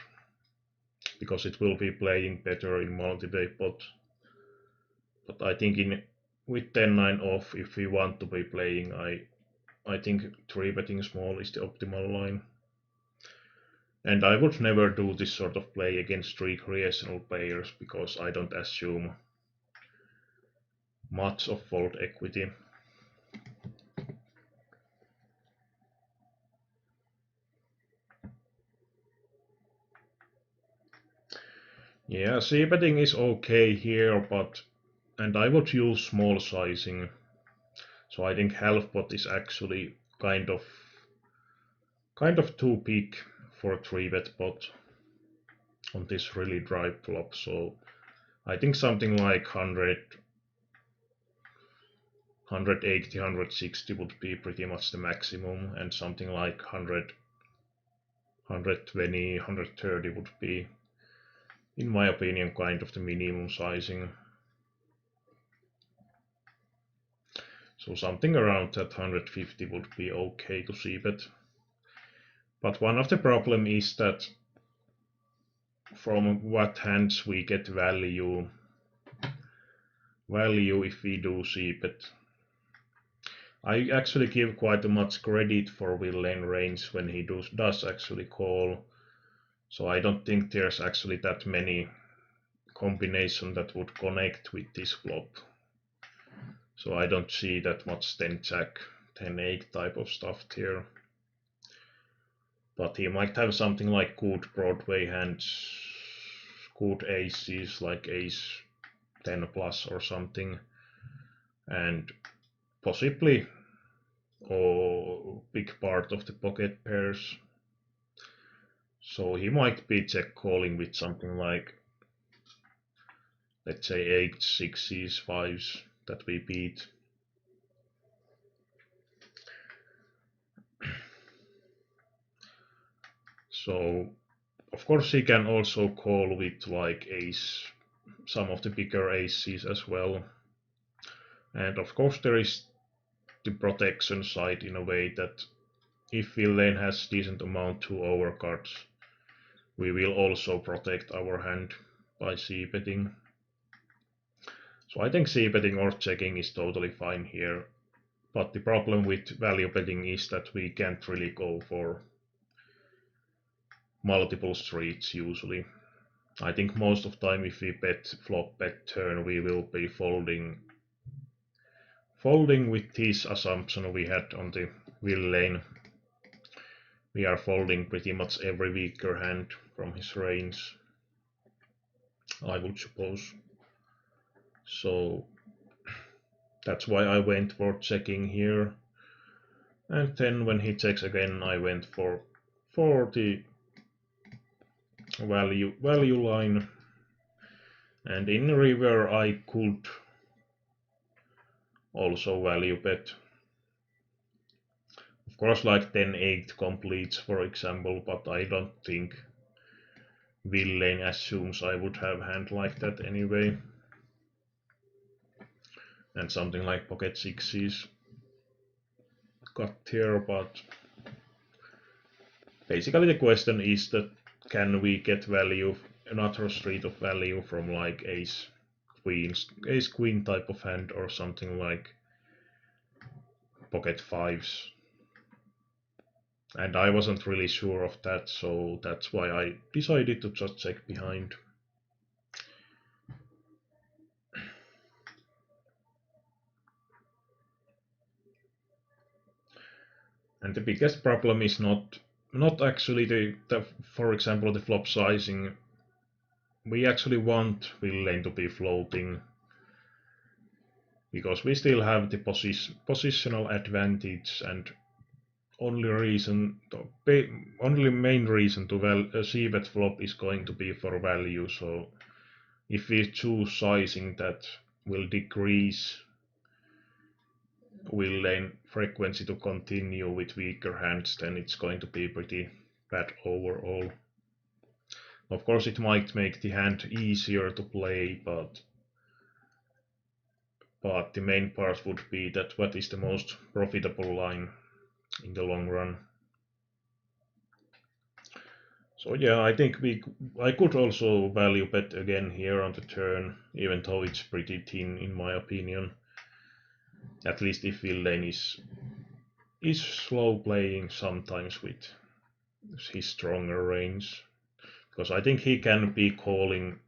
because it will be playing better in multi-day pot. But I think with 10-9 off, if we want to be playing, I think 3-betting small is the optimal line. And I would never do this sort of play against recreational players, because I don't assume much of fold equity. Yeah, c-betting is okay here, and I would use small sizing. So I think half pot is actually kind of too big for a 3-bet pot on this really dry flop. So I think something like 180, 160 would be pretty much the maximum, and something like 100, 120, 130 would be, in my opinion, kind of the minimum sizing. So something around that 150 would be okay to see bet. But one of the problem is that from what hands we get value if we do see bet. I actually give quite much credit for Will Lane range when he does actually call. So I don't think there's actually that many combination that would connect with this flop. So I don't see that much 10 jack, 10 8 type of stuff here. But he might have something like good Broadway hands, good aces like ace 10 plus or something, and possibly or big part of the pocket pairs. So he might be check calling with something like, let's say 8 6s 5s that we beat. So of course he can also call with like ace, some of the bigger aces as well. And of course there is the protection side in a way that if Will Lane has decent amount to overcards, we will also protect our hand by c-betting. So I think c-betting or checking is totally fine here. But the problem with value betting is that we can't really go for multiple streets usually. I think most of the time if we bet flop bet turn we will be folding with this assumption we had on the Will Lane. We are folding pretty much every weaker hand from his range, I would suppose. So that's why I went for checking here. And then when he checks again I went for the value line. And in river I could also value bet. Of course like 10-8 completes for example, but I don't think Will Lane assumes I would have hand like that anyway. And something like pocket sixes got here, but basically the question is that can we get value, another street of value from like ace queen type of hand or something like pocket fives. And I wasn't really sure of that, so that's why I decided to just check behind. And the biggest problem is not actually the for example the flop sizing. We actually want Will Lane to be floating because we still have the positional advantage, and only main reason to c-bet flop is going to be for value. So if we choose sizing that will decrease Will Lane frequency to continue with weaker hands, then it's going to be pretty bad overall. Of course it might make the hand easier to play, but the main part would be that what is the most profitable line in the long run. So yeah, I think I could also value bet again here on the turn, even though it's pretty thin in my opinion. At least if Will Lane is slow playing sometimes with his stronger range, because I think he can be calling.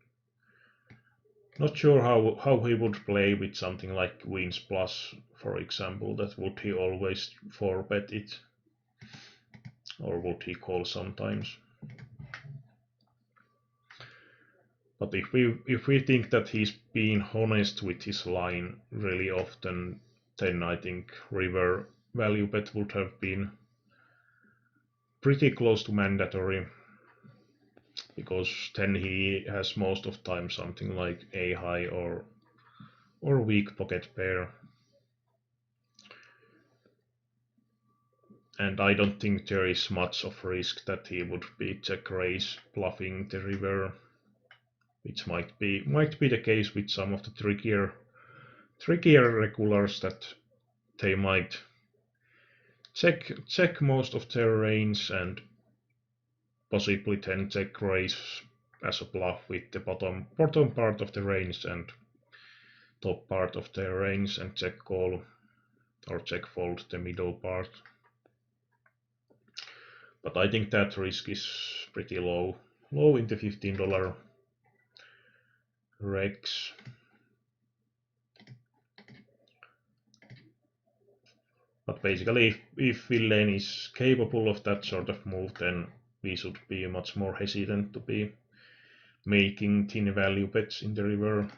Not sure how he would play with something like Queens Plus, for example. That would he always 4-bet it, or would he call sometimes? But if we think that he's being honest with his line really often, then I think river value bet would have been pretty close to mandatory. because then he has most of time something like a high or weak pocket pair. And I don't think there is much of risk that he would be check raise bluffing the river, which might be the case with some of the trickier regulars, that they might check most of their range and possibly then check raise as a bluff with the bottom part of the range and top part of their range, and check call or check fold the middle part. But I think that risk is pretty low in the $15 regs. But basically, if villain is capable of that sort of move, then we should be much more hesitant to be making thin value bets in the river.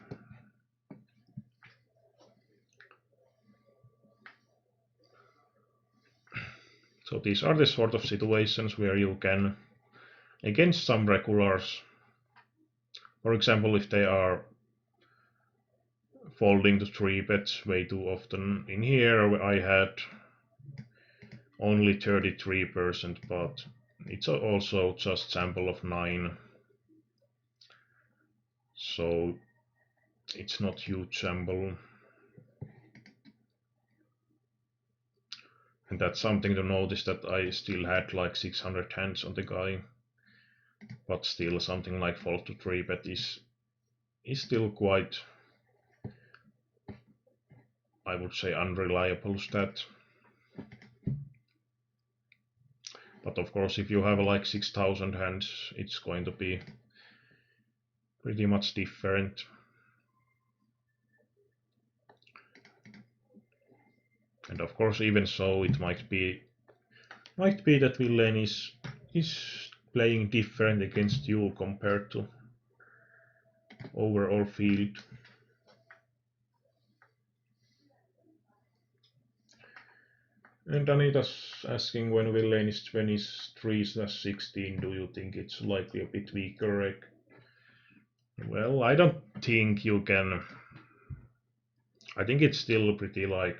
So these are the sort of situations where you can, against some regulars, for example, if they are folding the 3-bets way too often. In here I had only 33%, but it's also just sample of 9, so it's not huge sample. And that's something to notice, that I still had like 600 hands on the guy, but still something like fold to 3-bet is still quite, I would say, unreliable stat. But of course, if you have like 6,000 hands, it's going to be pretty much different. And of course, even so, it might be that villain is playing different against you compared to overall field. And Anita's asking, when villain is 23/16, do you think it's likely a bit weaker reg? Well, I don't think you can. I think it's still pretty like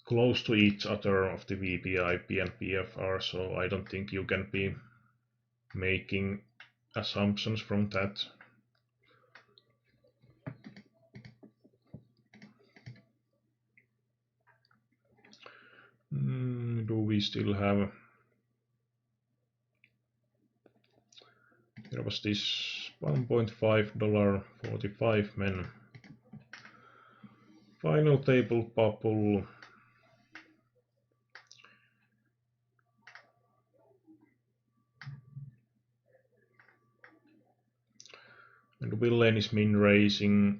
close to each other of the VPIP and PFR, so I don't think you can be making assumptions from that. Do we still have? There was this $1.5 45 men final table bubble. And villain is min raising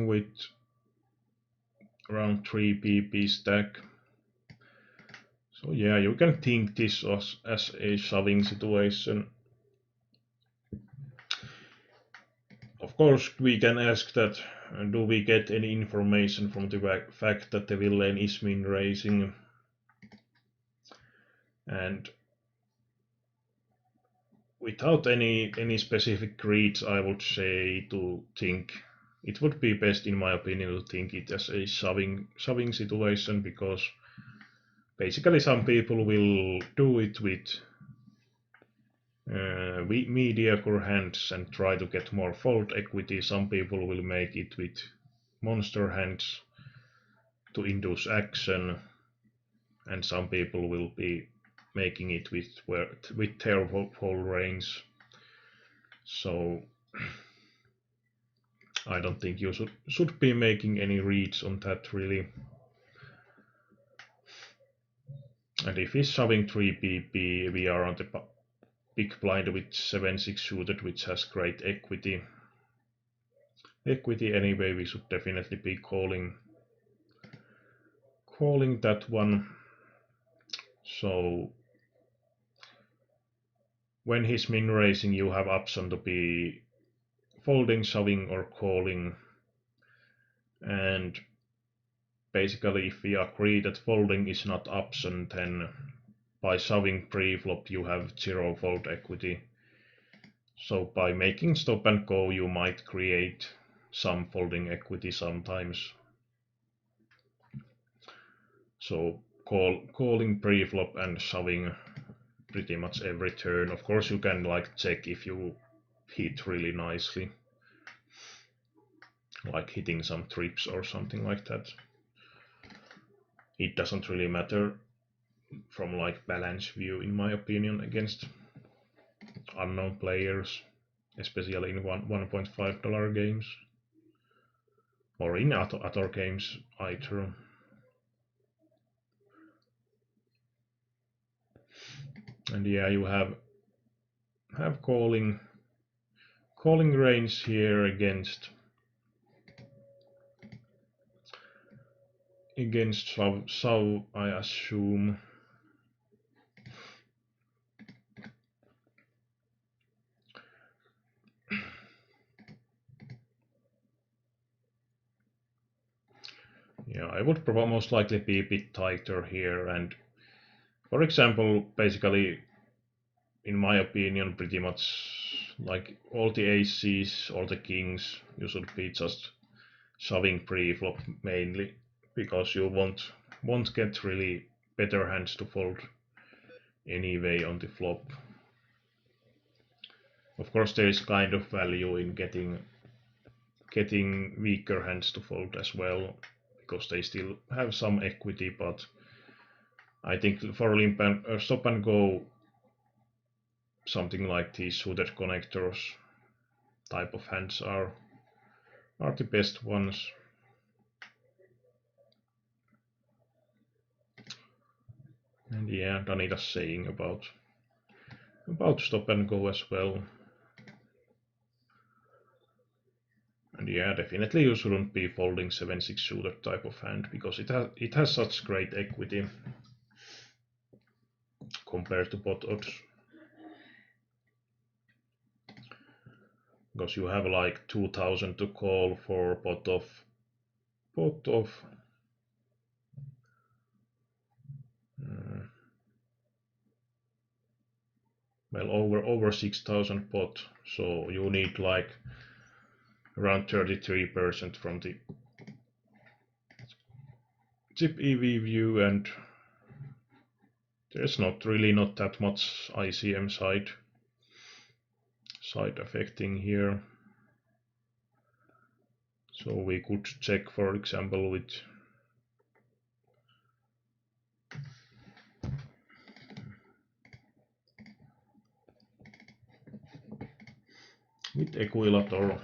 with around 3 PP stack. So yeah, you can think this as a shoving situation. Of course, we can ask that, do we get any information from the fact that the villain is min raising? And without any specific reads, I would say to think it would be best, in my opinion, to think it as a shoving situation, because basically some people will do it with mediocre hands and try to get more fold equity. Some people will make it with monster hands to induce action, and some people will be making it with their whole range. So I don't think you should be making any reads on that, really. And if he's shoving 3 PP, we are on the big blind with 7-6 suited, which has great equity. Anyway, we should definitely be calling that one. So when he's min raising, you have option to be folding, shoving, or calling. And basically, if we agree that folding is not option, then by shoving pre-flop you have 0 fold equity. So by making stop and go you might create some folding equity sometimes. So calling pre-flop and shoving pretty much every turn. Of course you can like check if you hit really nicely, like hitting some trips or something like that. It doesn't really matter from like balance view in my opinion against unknown players, especially in $1.5 games or in other games either. And yeah, you have calling range here against so I assume. Yeah, I would most likely be a bit tighter here, and for example, basically, in my opinion, pretty much like all the aces, all the kings, you should be just shoving pre-flop mainly, because you won't get really better hands to fold anyway on the flop. Of course, there is kind of value in getting weaker hands to fold as well, because they still have some equity, but I think for limp and stop and go, something like these suited connectors type of hands are the best ones. And yeah, Danita's saying about stop and go as well. And yeah, definitely you shouldn't be folding 7-6 suited type of hand, because it has such great equity compared to pot odds. Because you have like 2000 to call for pot of well, over 6000 pot, so you need like around 33% from the chip EV view, and there's not that much ICM side affecting here. So we could check, for example, with Equilator.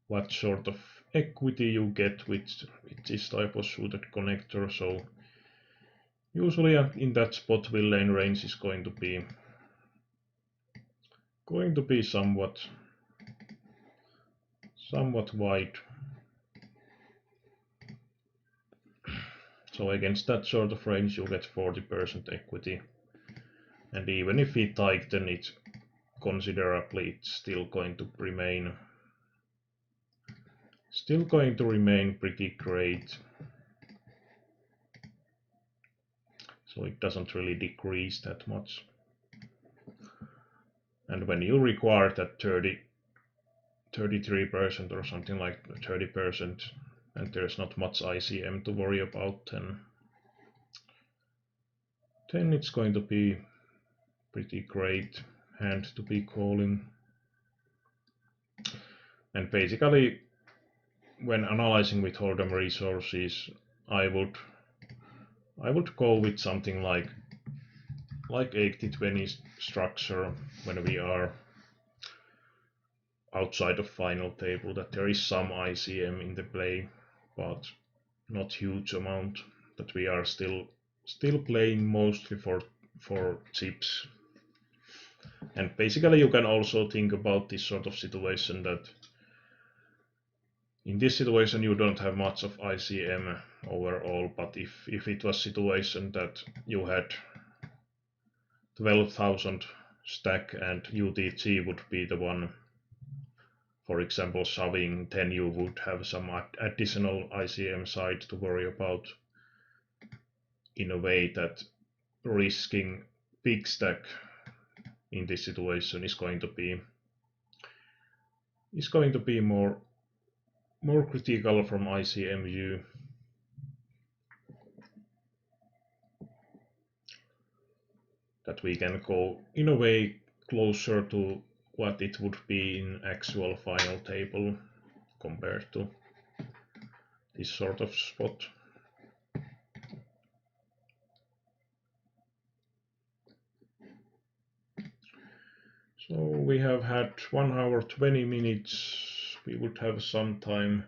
What sort of equity you get with this type of suited connector. So usually in that spot villain range is going to be somewhat wide. So against that sort of range you get 40% equity, and even if we tighten it considerably, it's still going to remain pretty great. So it doesn't really decrease that much. And when you require that 33% or something like 30%, and there's not much ICM to worry about, then it's going to be pretty great hand to be calling. And basically, when analyzing with Hold'em resources, I would go with something like 80-20 structure when we are outside of final table, that there is some ICM in the play, but not huge amount, that we are still playing mostly for chips. And basically you can also think about this sort of situation, that in this situation you don't have much of ICM overall, but if it was situation that you had 12,000 stack and UTG would be the one for example, shoving, then you would have some additional ICM side to worry about, in a way that risking big stack in this situation is going to be more critical from ICM view. That we can go in a way closer to what it would be in actual final table compared to this sort of spot. So we have had 1 hour 20 minutes. We would have some time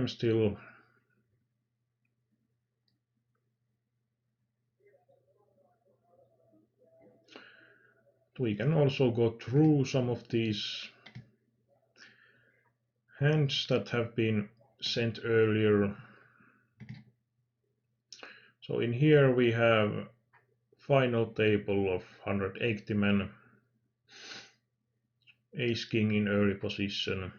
still. We can also go through some of these hands that have been sent earlier. So in here we have final table of 180 men, ace king in early position.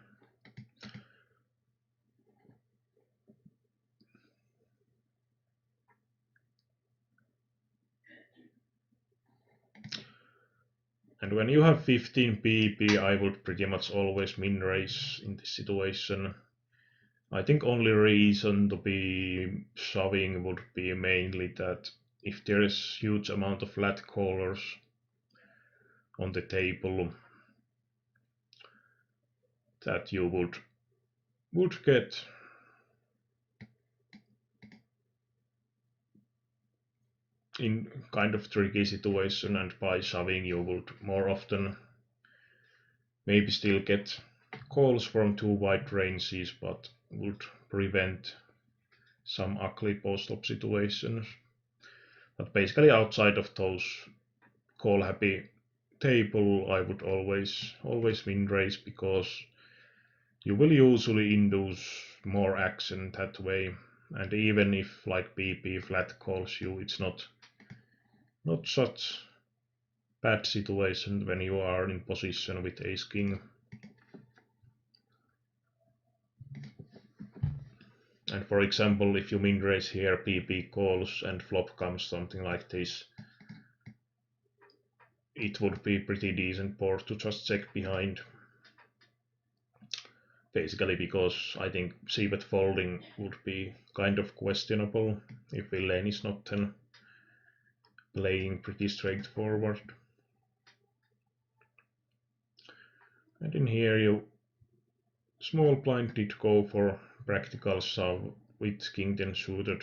And when you have 15 pp, I would pretty much always min raise in this situation. I think only reason to be shoving would be mainly that if there is huge amount of flat callers on the table, that you would get in kind of tricky situation, and by shoving you would more often maybe still get calls from too wide ranges, but would prevent some ugly post-op situations. But basically outside of those call happy table, I would always min raise, because you will usually induce more action that way. And even if like PP flat calls you, it's not such bad situation when you are in position with ace king. And for example, if you min raise here, PP calls and flop comes something like this, it would be pretty decent board to just check behind. Basically because I think c-bet folding would be kind of questionable if villain is not then playing pretty straightforward. And in here you small blind did go for practical shove with king 10 suited,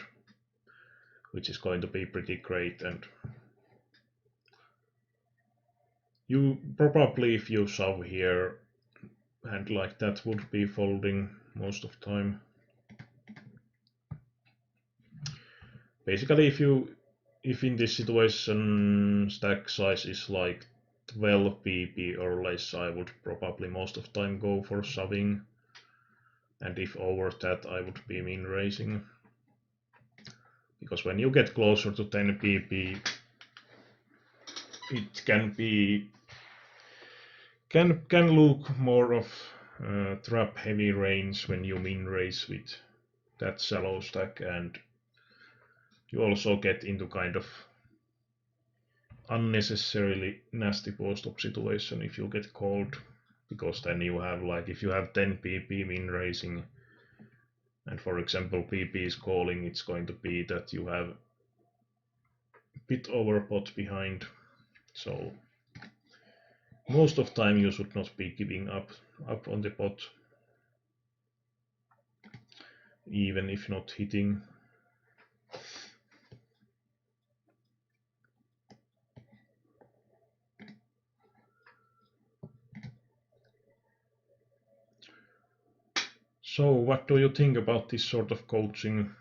which is going to be pretty great. And you probably, if you shove here, hand like that would be folding most of time. Basically, if in this situation stack size is like 12 pp or less, I would probably most of the time go for shoving, and if over that, I would be min raising, because when you get closer to 10 pp, it can look more of trap heavy range when you min raise with that shallow stack, and you also get into kind of unnecessarily nasty post-op situation if you get called, because then you have like, if you have 10 pp min raising and for example pp is calling, it's going to be that you have a bit over pot behind. So most of time you should not be giving up on the pot, even if not hitting. So what do you think about this sort of coaching?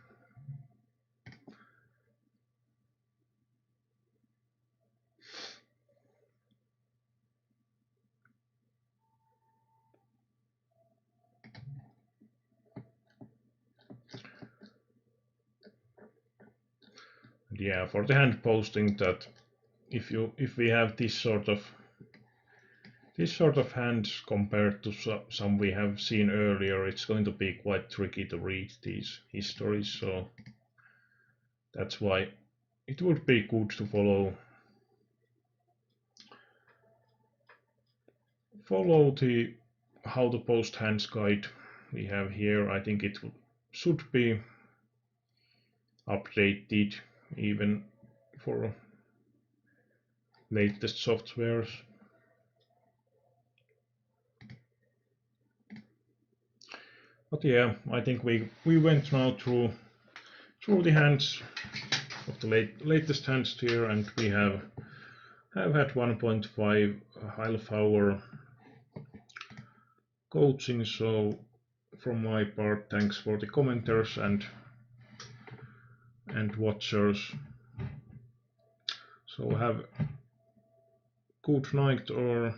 Yeah, for the hand posting, that if we have this sort of This sort of hand, compared to some we have seen earlier, it's going to be quite tricky to read these histories, so that's why it would be good to follow the how to post hands guide we have here. I think it should be updated even for latest softwares. But yeah, I think we went now through the hands of the latest hands here, and we have had 1.5 half hour coaching. So from my part, thanks for the commenters and watchers. So have good night or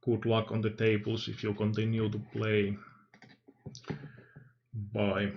good luck on the tables if you continue to play. Bye.